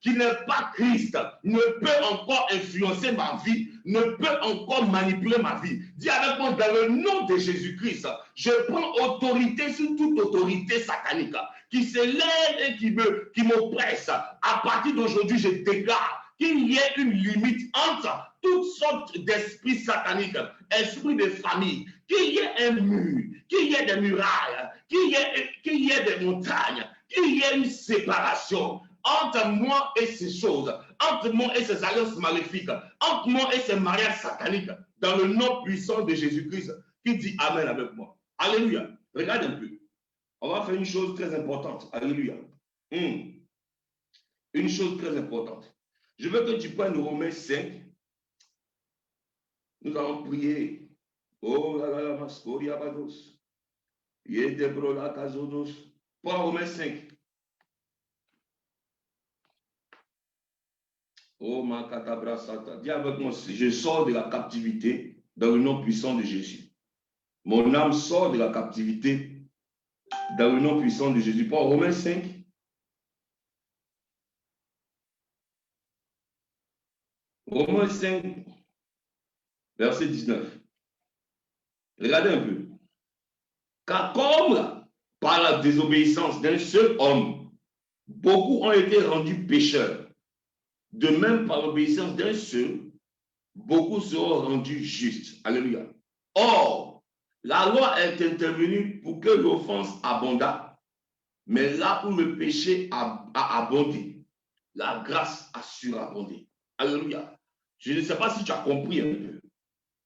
[SPEAKER 2] qui n'est pas Christ ne peut encore influencer ma vie, ne peut encore manipuler ma vie. Dis avec moi, dans le nom de Jésus-Christ, je prends autorité sur toute autorité satanique qui se lève et qui m'oppresse. À partir d'aujourd'hui, je déclare qu'il y ait une limite entre toutes sortes d'esprits sataniques, esprits de famille, qu'il y ait un mur, qu'il y ait des murailles, qu'il y ait des montagnes, qu'il y ait une séparation entre moi et ces choses, entre moi et ces alliances maléfiques, entre moi et ces mariages sataniques, dans le nom puissant de Jésus-Christ, qui dit Amen avec moi. Alléluia. Regarde un peu. On va faire une chose très importante. Alléluia. Une chose très importante. Je veux que tu prennes Romains 5. Nous allons prier. Oh là là, Mascoria Bados. Yedebrola Kazonos. Prends Romains 5. Oh Makatabra Sata. Dis avec moi, je sors de la captivité dans le nom puissant de Jésus. Mon âme sort de la captivité dans le nom puissant de Jésus. Prends Romains 5. Romains 5, verset 19. Regardez un peu. Car comme par la désobéissance d'un seul homme, beaucoup ont été rendus pécheurs, de même par l'obéissance d'un seul, beaucoup seront rendus justes. Alléluia. Or, la loi est intervenue pour que l'offense abondât, mais là où le péché a abondé, la grâce a surabondé. Alléluia. Je ne sais pas si tu as compris un peu.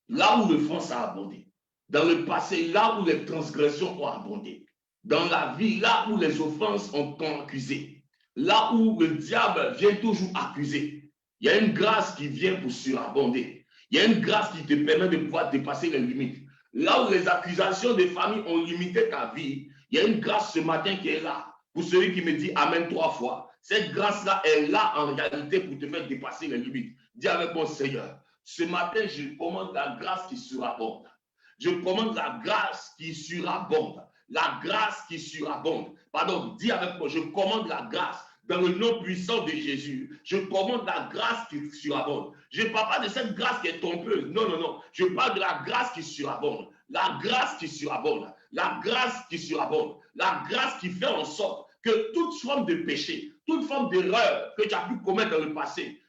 [SPEAKER 2] Là où l'offense a abondé, dans le passé, là où les transgressions ont abondé, dans la vie, là où les offenses ont accusé, là où le diable vient toujours accuser, il y a une grâce qui vient pour surabonder. Il y a une grâce qui te permet de pouvoir dépasser les limites. Là où les accusations des familles ont limité ta vie, il y a une grâce ce matin qui est là. Pour celui qui me dit Amen 3 fois, cette grâce-là est là en réalité pour te faire dépasser les limites. Dis avec mon Seigneur, ce matin, je commande la grâce qui surabonde. Je commande la grâce qui surabonde. La grâce qui surabonde. Pardon, dis avec moi, je commande la grâce dans le nom puissant de Jésus. Je commande la grâce qui surabonde. Je ne parle pas de cette grâce qui est trompeuse. Non, non, non. Je parle de la grâce qui surabonde. La grâce qui surabonde. La grâce qui surabonde. La grâce qui fait en sorte que toute forme de péché, toute forme d'erreur que tu as pu commettre dans le passé,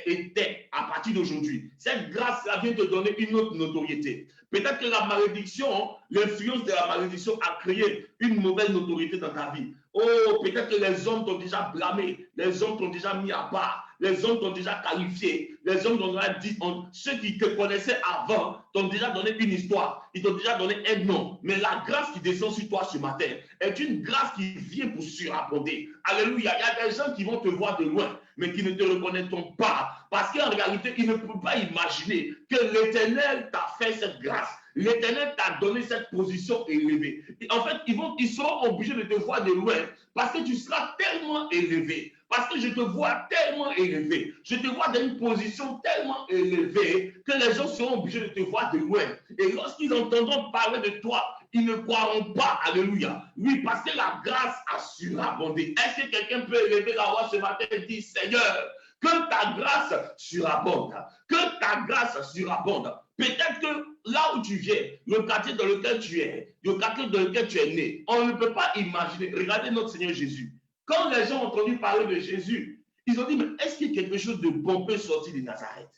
[SPEAKER 2] était à partir d'aujourd'hui. Cette grâce-là vient te donner une autre notoriété. Peut-être que la malédiction, l'influence de la malédiction a créé une mauvaise notoriété dans ta vie. Oh, peut-être que les hommes t'ont déjà blâmé, les hommes t'ont déjà mis à part, les hommes t'ont déjà qualifié, les hommes t'ont déjà dit, ceux qui te connaissaient avant t'ont déjà donné une histoire, ils t'ont déjà donné un nom. Mais la grâce qui descend sur toi ce matin est une grâce qui vient pour surabonder. Alléluia. Il y a des gens qui vont te voir de loin, mais qui ne te reconnaîtront pas. Parce qu'en réalité, ils ne peuvent pas imaginer que l'Éternel t'a fait cette grâce. L'Éternel t'a donné cette position élevée. Et en fait, ils seront obligés de te voir de loin parce que tu seras tellement élevé. Parce que je te vois tellement élevé. Je te vois dans une position tellement élevée que les gens seront obligés de te voir de loin. Et lorsqu'ils entendront parler de toi, ils ne croiront pas. Alléluia. Oui, parce que la grâce a surabondé. Est-ce que quelqu'un peut élever la voix ce matin et dire, Seigneur,
[SPEAKER 3] Que ta grâce surabonde. Que ta grâce surabonde. Peut-être que là où tu viens, le quartier dans lequel tu es, le quartier dans lequel tu es né, on ne peut pas imaginer. Regardez notre Seigneur Jésus. Quand les gens ont entendu parler de Jésus, ils ont dit, mais est-ce qu'il y a quelque chose de bon peut sortir de Nazareth?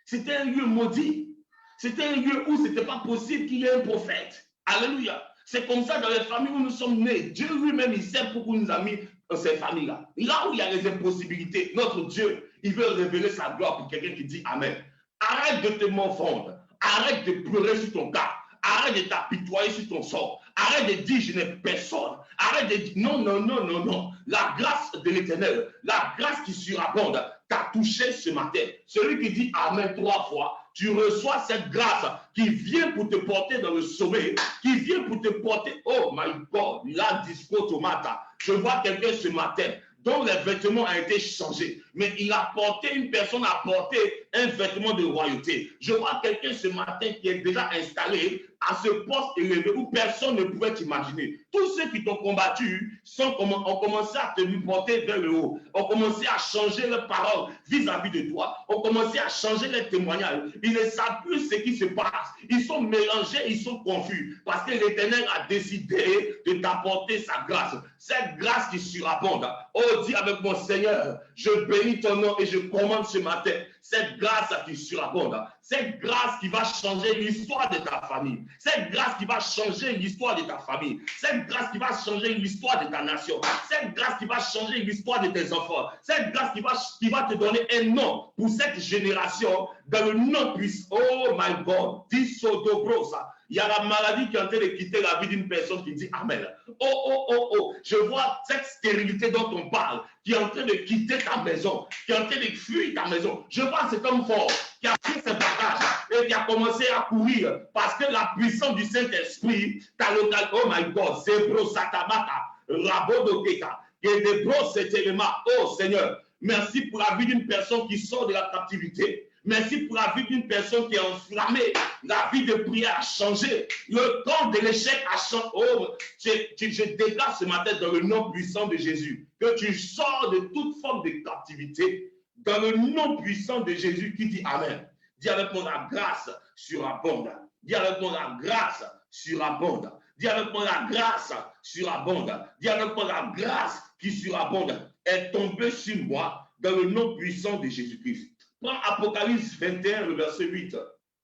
[SPEAKER 3] C'était un lieu maudit. C'était un lieu où ce n'était pas possible qu'il y ait un prophète. Alléluia. C'est comme ça dans les familles où nous sommes nés. Dieu lui-même, il sait pourquoi il nous a mis dans ces familles-là. Là où il y a les impossibilités, notre Dieu, il veut révéler sa gloire pour quelqu'un qui dit Amen. Arrête de te morfondre. Arrête de pleurer sur ton cas. Arrête de t'apitoyer sur ton sort. Arrête de dire je n'ai personne. Arrête de dire non, non, non, non, non. La grâce de l'Éternel, la grâce qui surabonde, t'a touché ce matin. Celui qui dit Amen 3 fois, tu reçois cette grâce qui vient pour te porter dans le sommet, qui vient pour te porter. Oh my God, la disco tomata. Je vois quelqu'un ce matin dont les vêtements ont été changés, mais il a porté, une personne a porté un vêtement de royauté. Je vois quelqu'un ce matin qui est déjà installé à ce poste élevé où personne ne pouvait t'imaginer. Tous ceux qui t'ont combattu ont commencé à te porter vers le haut, ont commencé à changer leurs paroles vis-à-vis de toi, ont commencé à changer les témoignages. Ils ne savent plus ce qui se passe. Ils sont mélangés, ils sont confus parce que l'Éternel a décidé de t'apporter sa grâce. Cette grâce qui surabonde. Oh, dis avec mon Seigneur, je bénis ton nom et je commande ce matin cette grâce qui surabonde. Cette grâce qui va changer l'histoire de ta famille. Cette grâce qui va changer l'histoire de ta famille. Cette grâce qui va changer l'histoire de ta nation. Cette grâce qui va changer l'histoire de tes enfants. Cette grâce qui va te donner un nom pour cette génération dans le nom puissant. Oh my God. Disodobrosa. Il y a la maladie qui est en train de quitter la vie d'une personne qui dit Amen. Oh, oh, oh, oh. Je vois cette stérilité dont on parle, qui est en train de quitter ta maison, qui est en train de fuir ta maison. Je vois cet homme fort qui a pris ses bagages et qui a commencé à courir parce que la puissance du Saint-Esprit t'a local. Oh my God. Zebro Satabata, Rabodoketa, Gedebro Setelema. Oh Seigneur, merci pour la vie d'une personne qui sort de la captivité. Merci pour la vie d'une personne qui est enflammée. La vie de prière a changé. Le temps de l'échec a changé. Oh, je déclare ce matin dans le nom puissant de Jésus que tu sors de toute forme de captivité dans le nom puissant de Jésus qui dit Amen. Dis avec moi la grâce surabonde. Dis avec moi la grâce surabonde. Dis avec moi la grâce surabonde. Dis avec moi la grâce qui surabonde est tombée sur moi dans le nom puissant de Jésus-Christ. Prends Apocalypse 21, le verset 8.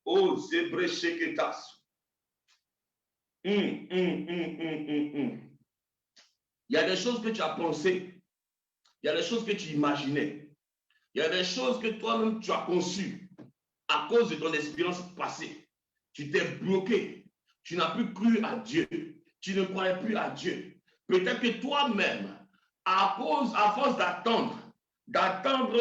[SPEAKER 3] Oh, Zébré Sheketas. Il y a des choses que tu as pensées. Il y a des choses que tu imaginais. Il y a des choses que toi-même tu as conçues à cause de ton expérience passée. Tu t'es bloqué. Tu n'as plus cru à Dieu. Tu ne croyais plus à Dieu. Peut-être que toi-même, à force d'attendre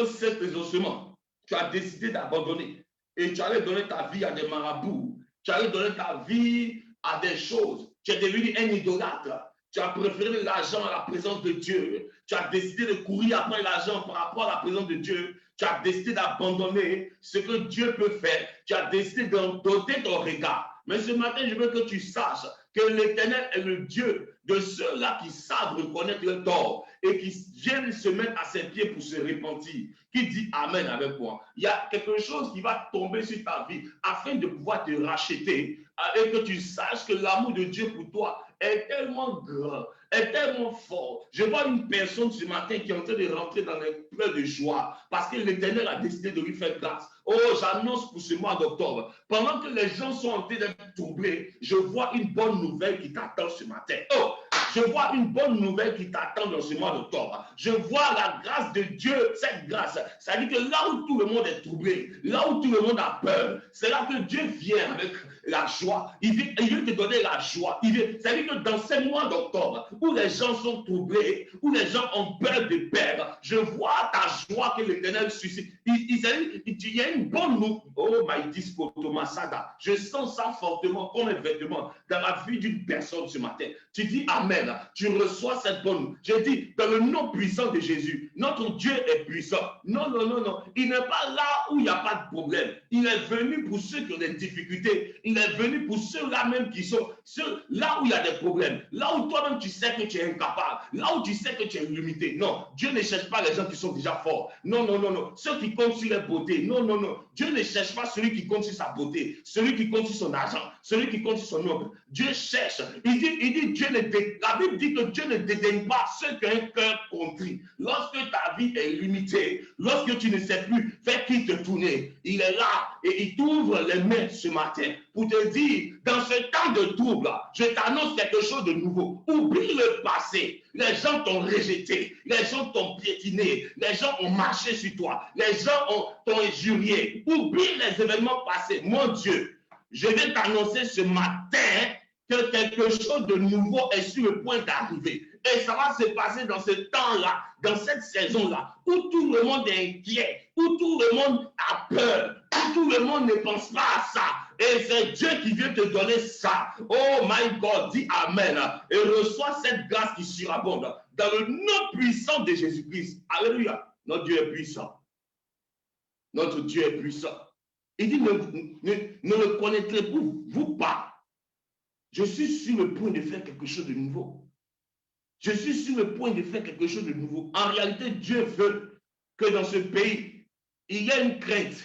[SPEAKER 3] cet exaucement, tu as décidé d'abandonner et tu allais donner ta vie à des marabouts, tu allais donner ta vie à des choses, tu es devenu un idolâtre, tu as préféré l'argent à la présence de Dieu, tu as décidé de courir après l'argent par rapport à la présence de Dieu, tu as décidé d'abandonner ce que Dieu peut faire, tu as décidé d'ôter ton regard. Mais ce matin, je veux que tu saches que l'Éternel est le Dieu de ceux-là qui savent reconnaître le tort et qui viennent se mettre à ses pieds pour se repentir. Qui dit Amen avec moi? Il y a quelque chose qui va tomber sur ta vie afin de pouvoir te racheter et que tu saches que l'amour de Dieu pour toi est tellement grand, est tellement fort. Je vois une personne ce matin qui est en train de rentrer dans les pleurs de joie parce que l'Éternel a décidé de lui faire grâce. Oh, j'annonce pour ce mois d'octobre, pendant que les gens sont en train d'être troublés, je vois une bonne nouvelle qui t'attend ce matin. Oh, je vois une bonne nouvelle qui t'attend dans ce mois d'octobre. Je vois la grâce de Dieu, cette grâce. Ça veut dire que là où tout le monde est troublé, là où tout le monde a peur, c'est là que Dieu vient avec la joie. Il veut te donner la joie. Ça veut dire que dans ce mois d'octobre, où les gens sont troublés, où les gens ont peur de perdre, je vois ta joie que l'Éternel suscite. Il y a une bonne nouvelle. Oh my disco Tomasada. Je sens ça fortement comme un vêtement dans la vie d'une personne ce matin. Tu dis Amen. Tu reçois cette bonne nouvelle. Je dis dans le nom puissant de Jésus, notre Dieu est puissant. Non, non, non, non. Il n'est pas là où il n'y a pas de problème. Il est venu pour ceux qui ont des difficultés. Il il est venu pour ceux-là même qui sont, là où il y a des problèmes, là où toi-même tu sais que tu es incapable, là où tu sais que tu es limité. Non, Dieu ne cherche pas les gens qui sont déjà forts. Non, non, non, non. Ceux qui comptent sur leur beauté. Non, non, non. Dieu ne cherche pas celui qui compte sur sa beauté, celui qui compte sur son argent, celui qui compte sur son nombre. Dieu cherche. Il dit Dieu la Bible dit que Dieu ne dédaigne pas ceux qui ont un cœur contrit. Lorsque ta vie est limitée, lorsque tu ne sais plus vers qui te tourner, il est là et il t'ouvre les mains ce matin pour te dire, dans ce temps de trouble, je t'annonce quelque chose de nouveau. Oublie le passé. Les gens t'ont rejeté, les gens t'ont piétiné, les gens ont marché sur toi, les gens t'ont injurié. Oublie les événements passés. Mon Dieu, je vais t'annoncer ce matin que quelque chose de nouveau est sur le point d'arriver. Et ça va se passer dans ce temps-là, dans cette saison-là, où tout le monde est inquiet, où tout le monde a peur, où tout le monde ne pense pas à ça. Et c'est Dieu qui vient te donner ça. Oh my God, dis Amen. Et reçois cette grâce qui surabonde dans le nom puissant de Jésus-Christ. Alléluia. Notre Dieu est puissant. Notre Dieu est puissant. Il dit, ne le connaîtrez-vous pas? Je suis sur le point de faire quelque chose de nouveau. Je suis sur le point de faire quelque chose de nouveau. En réalité, Dieu veut que dans ce pays, il y ait une crainte.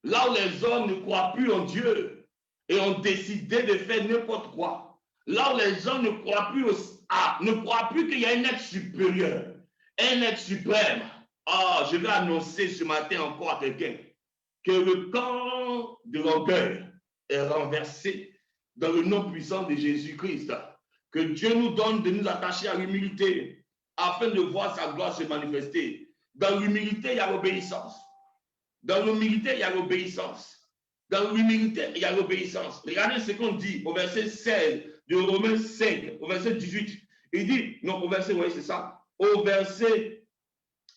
[SPEAKER 3] Là où les hommes ne croient plus en Dieu et ont décidé de faire n'importe quoi. Là où les gens ne croient plus qu'il y a un être supérieur, un être suprême. Ah, je vais annoncer ce matin encore à quelqu'un que le camp de l'orgueil est renversé dans le nom puissant de Jésus-Christ. Que Dieu nous donne de nous attacher à l'humilité afin de voir sa gloire se manifester. Dans l'humilité, il y a l'obéissance. Dans l'humilité, il y a l'obéissance. Dans l'humilité, il y a l'obéissance. Regardez ce qu'on dit au verset 16 de Romains 5, au verset 18. Il dit, non, au verset, oui, c'est ça. Au verset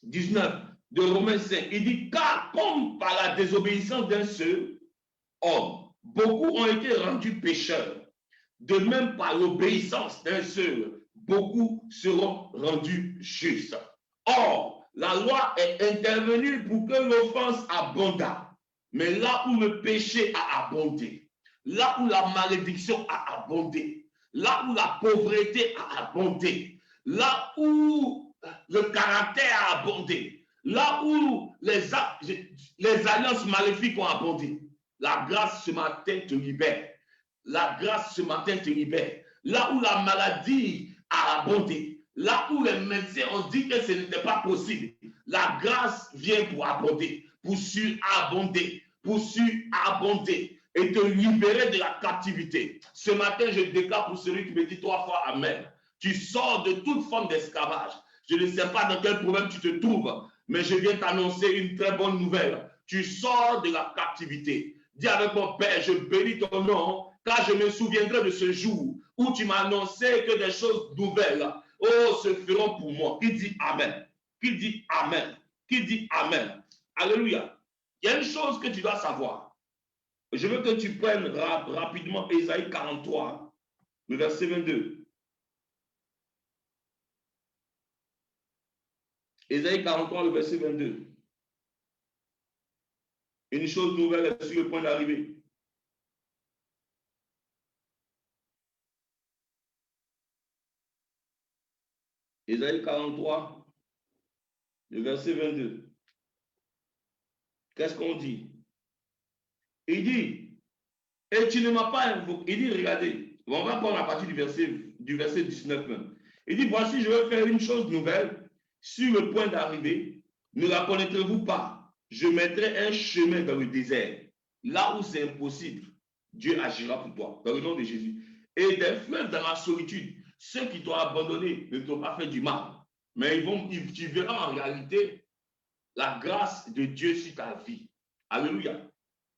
[SPEAKER 3] 19 de Romains 5, il dit, car comme par la désobéissance d'un seul homme, beaucoup ont été rendus pécheurs. De même, par l'obéissance d'un seul, beaucoup seront rendus justes. Or, la loi est intervenue pour que l'offense abondât. Mais là où le péché a abondé, là où la malédiction a abondé, là où la pauvreté a abondé, là où le caractère a abondé, là où les alliances maléfiques ont abondé, la grâce ce matin te libère. La grâce ce matin te libère. Là où la maladie a abondé, là où les médecins ont dit que ce n'était pas possible, la grâce vient pour abonder, pour surabonder, et te libérer de la captivité. Ce matin, je déclare pour celui qui me dit 3 fois Amen. Tu sors de toute forme d'esclavage. Je ne sais pas dans quel problème tu te trouves, mais je viens t'annoncer une très bonne nouvelle. Tu sors de la captivité. Dis avec mon Père, je bénis ton nom, car je me souviendrai de ce jour où tu m'as annoncé que des choses nouvelles, se feront pour moi. Qui dit Amen? Qui dit Amen? Qui dit Amen? Alléluia. Il y a une chose que tu dois savoir. Je veux que tu prennes rapidement Ésaïe 43, le verset 22. Ésaïe 43, le verset 22. Une chose nouvelle est sur le point d'arriver. Ésaïe 43, le verset 22. Qu'est-ce qu'on dit? Il dit, et tu ne m'as pas invoqué. Il dit, regardez, on va prendre à partir du verset 19 même. Il dit, voici, je vais faire une chose nouvelle sur le point d'arriver. Ne la connaîtrez-vous pas? Je mettrai un chemin dans le désert. Là où c'est impossible, Dieu agira pour toi, dans le nom de Jésus. Et des fleuves dans la solitude. Ceux qui t'ont abandonné ne t'ont pas fait du mal. Mais tu verras en réalité la grâce de Dieu sur ta vie. Alléluia.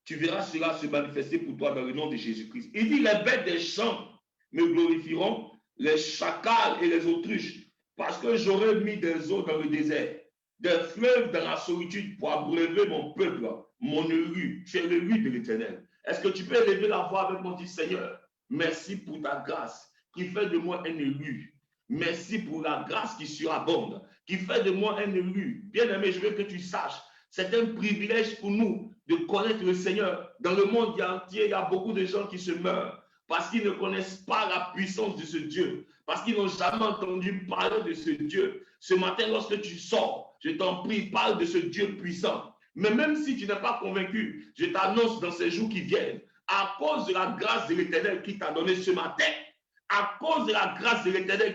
[SPEAKER 3] Tu verras cela se manifester pour toi dans le nom de Jésus-Christ. Il dit, les bêtes des champs me glorifieront, les chacals et les autruches, parce que j'aurai mis des eaux dans le désert, des fleuves dans la solitude pour abreuver mon peuple, mon élu. Tu es l'élu de l'Éternel. Est-ce que tu peux élever la voix avec moi, dit Seigneur, merci pour ta grâce qui fait de moi un élu. Merci pour la grâce qui surabonde, qui fait de moi un élu. Bien-aimé, je veux que tu saches, c'est un privilège pour nous de connaître le Seigneur. Dans le monde entier, il y a beaucoup de gens qui se meurent parce qu'ils ne connaissent pas la puissance de ce Dieu, parce qu'ils n'ont jamais entendu parler de ce Dieu. Ce matin, lorsque tu sors, je t'en prie, parle de ce Dieu puissant. Mais même si tu n'es pas convaincu, je t'annonce dans ces jours qui viennent, à cause de la grâce de l'Éternel qui t'a donné ce matin, à cause de la grâce de l'Éternel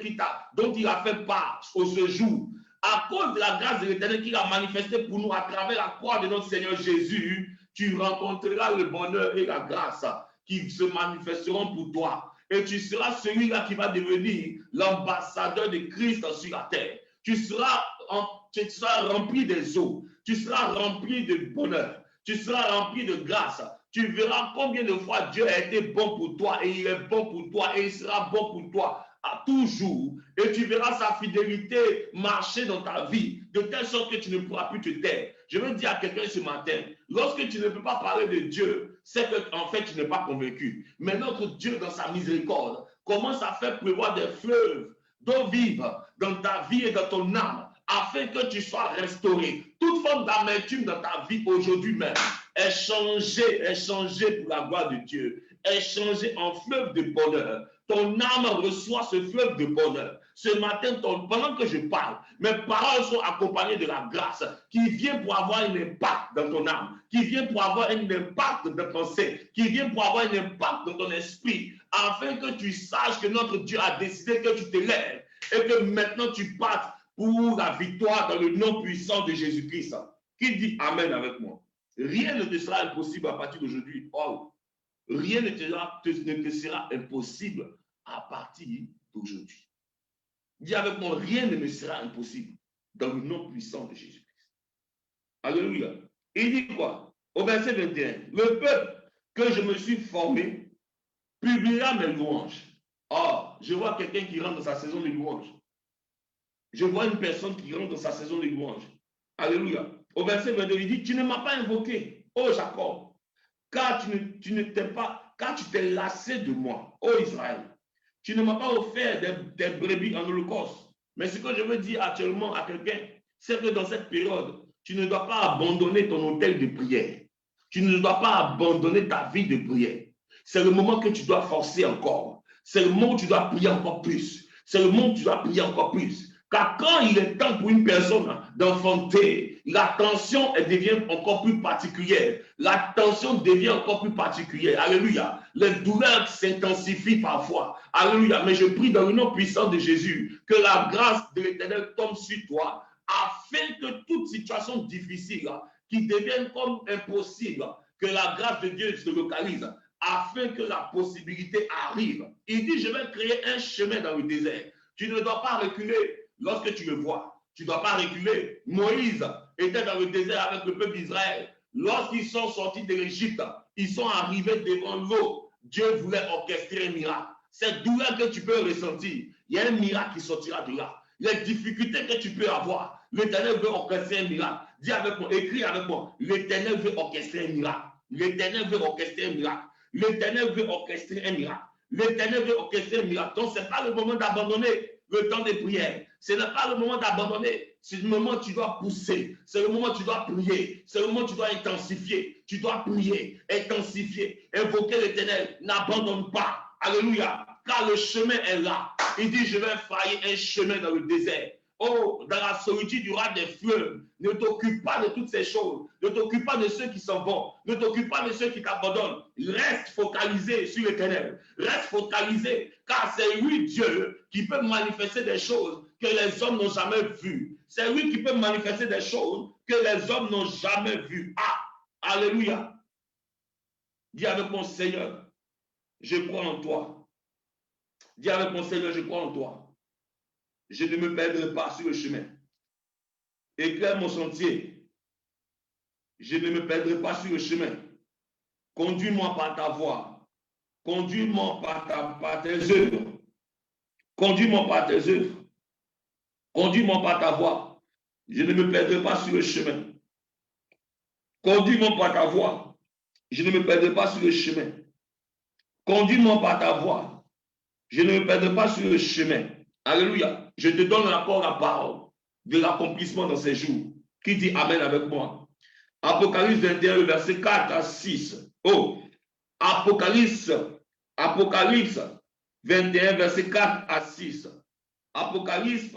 [SPEAKER 3] dont il a fait part ce jour, à cause de la grâce de l'Éternel qu'il a manifesté pour nous à travers la croix de notre Seigneur Jésus, tu rencontreras le bonheur et la grâce qui se manifesteront pour toi. Et tu seras celui-là qui va devenir l'ambassadeur de Christ sur la terre. Tu seras rempli des eaux, tu seras rempli de bonheur, tu seras rempli de grâce. Tu verras combien de fois Dieu a été bon pour toi et il est bon pour toi et il sera bon pour toi à toujours. Et tu verras sa fidélité marcher dans ta vie de telle sorte que tu ne pourras plus te taire. Je veux dire à quelqu'un ce matin, lorsque tu ne peux pas parler de Dieu, c'est qu'en fait tu n'es pas convaincu. Mais notre Dieu dans sa miséricorde commence à faire pleuvoir des fleuves d'eau vive dans ta vie et dans ton âme afin que tu sois restauré. Toute forme d'amertume dans ta vie aujourd'hui même est changée pour la gloire de Dieu, est changée en fleuve de bonheur. Ton âme reçoit ce fleuve de bonheur. Ce matin, pendant que je parle, mes paroles sont accompagnées de la grâce qui vient pour avoir un impact dans ton âme, qui vient pour avoir un impact dans tes pensées, qui vient pour avoir un impact dans ton esprit, afin que tu saches que notre Dieu a décidé que tu te lèves et que maintenant tu partes pour la victoire dans le nom puissant de Jésus-Christ. Qui dit Amen avec moi? Rien ne te sera impossible à partir d'aujourd'hui. Oh, rien ne te sera impossible à partir d'aujourd'hui. Dis avec moi, rien ne me sera impossible dans le nom puissant de Jésus-Christ. Alléluia. Il dit quoi? Au verset 21, le peuple que je me suis formé publiera mes louanges. Oh, je vois quelqu'un qui rentre dans sa saison de louanges. Je vois une personne qui rentre dans sa saison de louanges. Alléluia. Au verset 22, il dit, tu ne m'as pas invoqué, ô Jacob, car tu t'es lassé de moi, ô Israël. Tu ne m'as pas offert des brebis en holocauste. Mais ce que je veux dire actuellement à quelqu'un, c'est que dans cette période, tu ne dois pas abandonner ton autel de prière. Tu ne dois pas abandonner ta vie de prière. C'est le moment que tu dois forcer encore. C'est le moment où tu dois prier encore plus. C'est le moment où tu dois prier encore plus. Car quand il est temps pour une personne d'enfanter, la tension devient encore plus particulière. La tension devient encore plus particulière. Alléluia. Les douleurs s'intensifient parfois. Alléluia. Mais je prie dans le nom puissant de Jésus que la grâce de l'Éternel tombe sur toi afin que toute situation difficile qui devienne comme impossible, que la grâce de Dieu se localise afin que la possibilité arrive. Il dit, je vais créer un chemin dans le désert. Tu ne dois pas reculer. Lorsque tu le vois, tu ne dois pas reculer. Moïse était dans le désert avec le peuple d'Israël. Lorsqu'ils sont sortis de l'Égypte, ils sont arrivés devant l'eau. Dieu voulait orchestrer un miracle. Cette douleur que tu peux ressentir, il y a un miracle qui sortira de là. Les difficultés que tu peux avoir, l'Éternel veut orchestrer un miracle. Dis avec moi, écris avec moi. L'Éternel veut orchestrer un miracle. L'Éternel veut orchestrer un miracle. L'Éternel veut orchestrer un miracle. L'Éternel veut orchestrer un miracle. Donc, ce n'est pas le moment d'abandonner le temps de prière. Ce n'est pas le moment d'abandonner. C'est le moment où tu dois pousser. C'est le moment où tu dois prier. C'est le moment où tu dois intensifier. Tu dois prier, intensifier, invoquer l'Éternel. N'abandonne pas. Alléluia. Car le chemin est là. Il dit, je vais frayer un chemin dans le désert. Oh, dans la solitude, il y aura des fleuves. Ne t'occupe pas de toutes ces choses. Ne t'occupe pas de ceux qui s'en vont. Ne t'occupe pas de ceux qui t'abandonnent. Reste focalisé sur l'Éternel. Reste focalisé, car c'est lui, Dieu, qui peut manifester des choses que les hommes n'ont jamais vues. C'est lui qui peut manifester des choses que les hommes n'ont jamais vues. Ah, alléluia. Dis avec mon Seigneur, je crois en toi. Dis avec mon Seigneur, je crois en toi. Je ne me perdrai pas sur le chemin. Éclaire mon sentier. Je ne me perdrai pas sur le chemin. Conduis-moi par ta voie. Conduis-moi par tes œuvres. Conduis-moi par tes œuvres. Conduis-moi par ta voie. Je ne me perdrai pas sur le chemin. Conduis-moi par ta voie. Je ne me perdrai pas sur le chemin. Conduis-moi par ta voie. Je ne me perdrai pas sur le chemin. Alléluia. Je te donne encore la parole de l'accomplissement dans ces jours. Qui dit Amen avec moi? Apocalypse 21, le verset 4 à 6. Oh, Apocalypse 21, verset 4 à 6. Apocalypse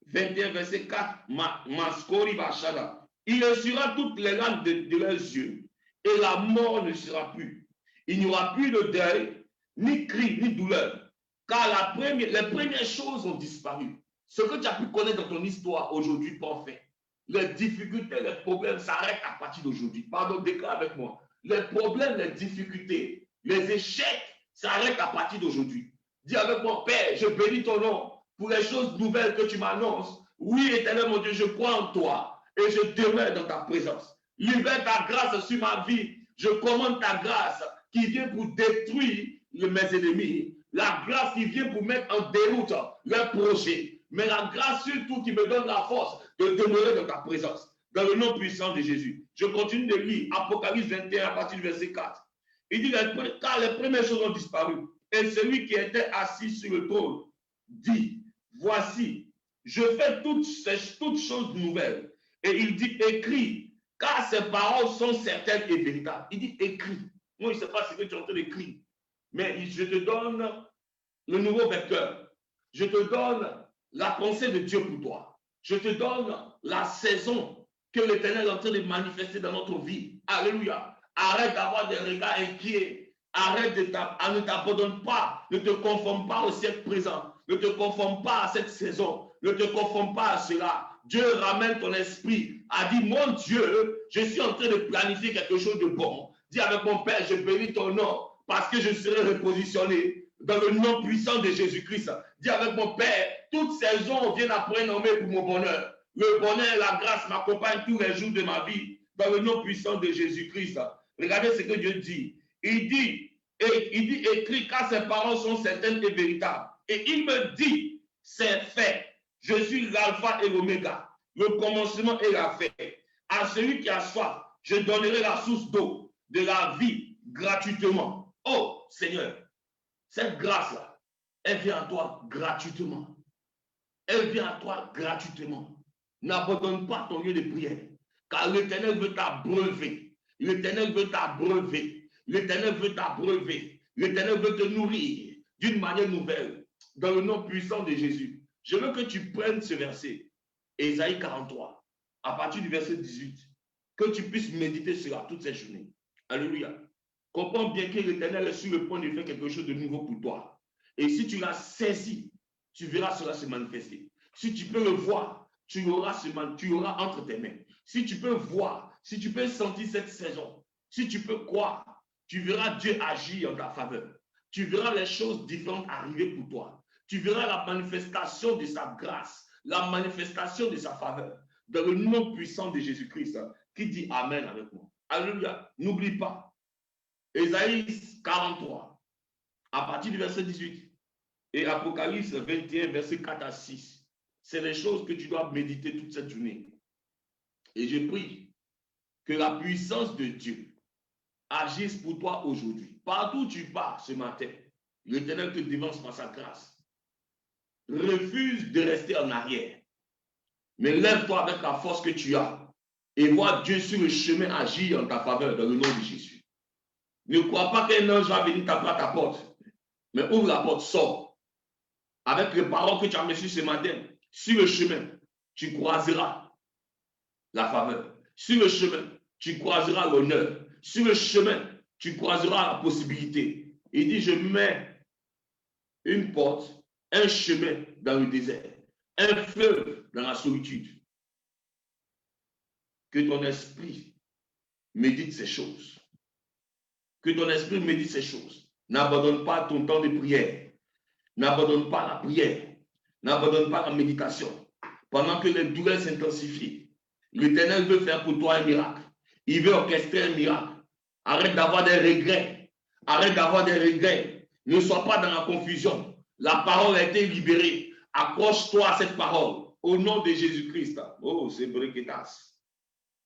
[SPEAKER 3] 21, verset 4. Maskori Bashada. Il essuiera toutes les larmes de leurs yeux, et la mort ne sera plus. Il n'y aura plus de deuil, ni cri, ni douleur, car les premières choses ont disparu. Ce que tu as pu connaître dans ton histoire aujourd'hui, parfait. Les difficultés, les problèmes s'arrêtent à partir d'aujourd'hui. Pardon, déclare avec moi. Les problèmes, les difficultés, les échecs s'arrêtent à partir d'aujourd'hui. Dis avec mon Père, je bénis ton nom pour les choses nouvelles que tu m'annonces. Oui, Éternel mon Dieu, je crois en toi et je demeure dans ta présence. Libère ta grâce sur ma vie. Je commande ta grâce qui vient pour détruire mes ennemis. La grâce qui vient pour mettre en déroute leurs projets. Mais la grâce surtout qui me donne la force de demeurer dans ta présence. Dans le nom puissant de Jésus. Je continue de lire Apocalypse 21 à partir du verset 4. Il dit, car les premières choses ont disparu. Et celui qui était assis sur le trône dit, voici, je fais toutes choses nouvelles. Et il dit, écris, car ces paroles sont certaines et véritables. Il dit, écris. Moi, je ne sais pas ce que tu es en train d'écrire. Mais je te donne le nouveau vecteur. Je te donne la pensée de Dieu pour toi. Je te donne la saison que l'Éternel est en train de manifester dans notre vie. Alléluia. Arrête d'avoir des regards inquiets. Arrête ne t'abandonne pas. Ne te conforme pas au siècle présent. Ne te conforme pas à cette saison. Ne te conforme pas à cela. Dieu ramène ton esprit. A dit, mon Dieu, je suis en train de planifier quelque chose de bon. Dis avec mon Père, je bénis ton nom parce que je serai repositionné dans le nom puissant de Jésus-Christ. Dis avec mon Père, toute saison vient après nommer pour mon bonheur. Le bonheur et la grâce m'accompagnent tous les jours de ma vie dans le nom puissant de Jésus-Christ. Regardez ce que Dieu dit. Il dit, écris car ses paroles sont certaines et véritables. Et il me dit, c'est fait. Je suis l'alpha et l'oméga, le commencement et la fin. À celui qui a soif, je donnerai la source d'eau de la vie gratuitement. Oh Seigneur, cette grâce-là, elle vient à toi gratuitement. Elle vient à toi gratuitement. N'abandonne pas ton lieu de prière, car l'Éternel veut t'abreuver. L'Éternel veut t'abreuver. L'Éternel veut t'abreuver. L'Éternel veut te nourrir d'une manière nouvelle. Dans le nom puissant de Jésus. Je veux que tu prennes ce verset, Ésaïe 43, à partir du verset 18, que tu puisses méditer cela toute cette journée. Alléluia. Comprends bien que l'Éternel est sur le point de faire quelque chose de nouveau pour toi. Et si tu l'as saisi, tu verras cela se manifester. Si tu peux le voir, tu l'auras entre tes mains. Si tu peux voir, si tu peux sentir cette saison, si tu peux croire, tu verras Dieu agir en ta faveur. Tu verras les choses différentes arriver pour toi. Tu verras la manifestation de sa grâce, la manifestation de sa faveur, dans le nom puissant de Jésus-Christ, qui dit Amen avec moi. Alléluia. N'oublie pas. Ésaïe 43, à partir du verset 18, et Apocalypse 21, verset 4 à 6. C'est les choses que tu dois méditer toute cette journée. Et je prie que la puissance de Dieu agisse pour toi aujourd'hui. Partout où tu pars ce matin, l'Éternel te devance par sa grâce. Refuse de rester en arrière. Mais lève-toi avec la force que tu as et vois Dieu sur le chemin agir en ta faveur dans le nom de Jésus. Ne crois pas qu'un ange va venir taper à ta porte. Mais ouvre la porte, sors. Avec les paroles que tu as reçues ce matin, sur le chemin, tu croiseras la faveur. Sur le chemin, tu croiseras l'honneur. Sur le chemin, tu croiseras la possibilité. Il dit, je mets une porte, un chemin dans le désert, un fleuve dans la solitude. Que ton esprit médite ces choses. Que ton esprit médite ces choses. N'abandonne pas ton temps de prière. N'abandonne pas la prière. N'abandonne pas la méditation. Pendant que les douleurs s'intensifient, l'Éternel veut faire pour toi un miracle. Il veut orchestrer un miracle. Arrête d'avoir des regrets. Arrête d'avoir des regrets. Ne sois pas dans la confusion. La parole a été libérée. Accroche-toi à cette parole. Au nom de Jésus-Christ. Oh, c'est Breketas.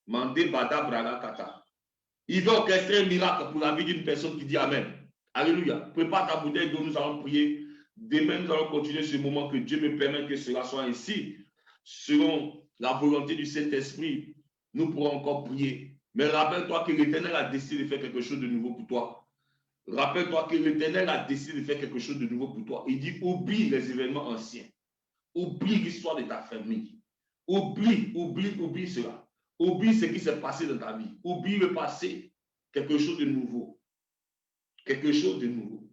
[SPEAKER 3] Mandé Bada Braga Kata. Il veut orchestrer un miracle pour la vie d'une personne qui dit Amen. Alléluia. Prépare ta bouteille d'eau, nous allons prier. Demain, nous allons continuer ce moment, que Dieu me permette que cela soit ainsi. Selon la volonté du Saint-Esprit, nous pourrons encore prier Mais rappelle-toi que l'Éternel a décidé de faire quelque chose de nouveau pour toi. Rappelle-toi que l'Éternel a décidé de faire quelque chose de nouveau pour toi. Il dit, oublie les événements anciens. Oublie l'histoire de ta famille. Oublie cela. Oublie ce qui s'est passé dans ta vie. Oublie le passé. Quelque chose de nouveau. Quelque chose de nouveau.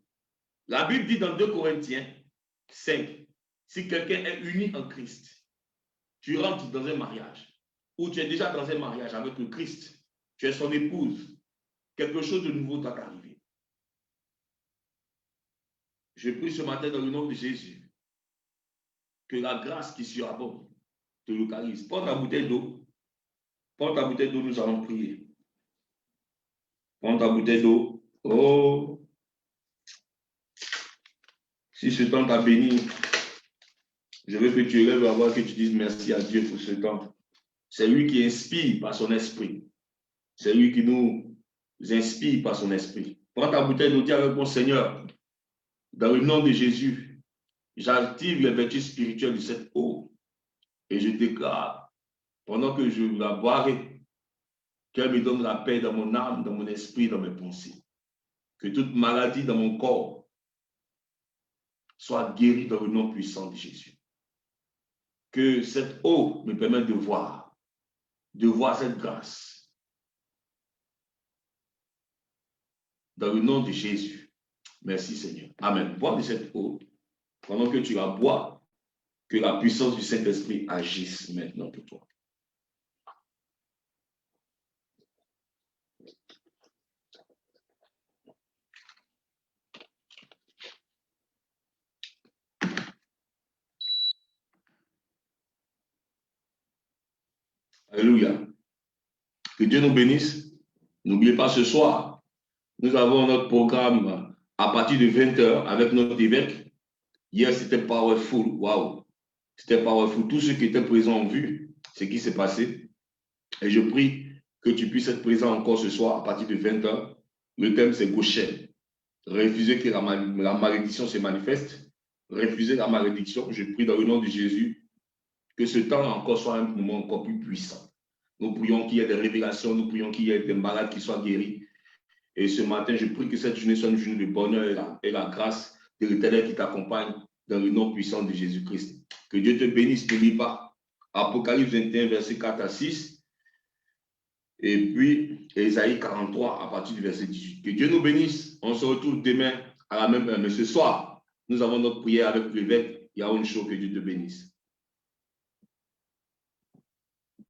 [SPEAKER 3] La Bible dit dans 2 Corinthiens 5, si quelqu'un est uni en Christ, tu rentres dans un mariage, ou tu es déjà dans un mariage avec le Christ, tu es son épouse, quelque chose de nouveau doit t'arriver. Je prie ce matin dans le nom de Jésus, que la grâce qui surabonde te localise. Prends ta bouteille d'eau. Prends ta bouteille d'eau, nous allons prier. Prends ta bouteille d'eau. Oh! Si ce temps t'a béni, je veux que tu élèves la voix, que tu dises merci à Dieu pour ce temps. C'est lui qui inspire par son esprit. C'est lui qui nous inspire par son esprit. Prends ta bouteille d'eau, dis avec mon Seigneur, dans le nom de Jésus, j'active les vertus spirituelles de cette eau et je déclare, pendant que je la boirai, qu'elle me donne la paix dans mon âme, dans mon esprit, dans mes pensées. Que toute maladie dans mon corps soit guérie dans le nom puissant de Jésus. Que cette eau me permette de voir cette grâce. Dans le nom de Jésus. Merci Seigneur. Amen. Bois de cette eau. Pendant que tu la bois, que la puissance du Saint-Esprit agisse maintenant pour toi. Alléluia. Que Dieu nous bénisse. N'oubliez pas ce soir, nous avons notre programme à partir de 20h avec notre évêque. Hier, c'était powerful. Waouh! C'était powerful. Tous ceux qui étaient présents ont vu ce qui s'est passé. Et je prie que tu puisses être présent encore ce soir à partir de 20h. Le thème, c'est Goshen. Refuser que la malédiction se manifeste. Refuser la malédiction. Je prie dans le nom de Jésus que ce temps encore soit un moment encore plus puissant. Nous prions qu'il y ait des révélations, nous prions qu'il y ait des malades qui soient guéris. Et ce matin, je prie que cette journée soit une journée de bonheur et la grâce de l'Éternel qui t'accompagne dans le nom puissant de Jésus-Christ. Que Dieu te bénisse, n'oublie pas. Apocalypse 21, verset 4 à 6. Et puis, Ésaïe 43, à partir du verset 18. Que Dieu nous bénisse. On se retrouve demain à la même heure. Mais ce soir, nous avons notre prière avec l'évêque. Il y a une chose, que Dieu te bénisse.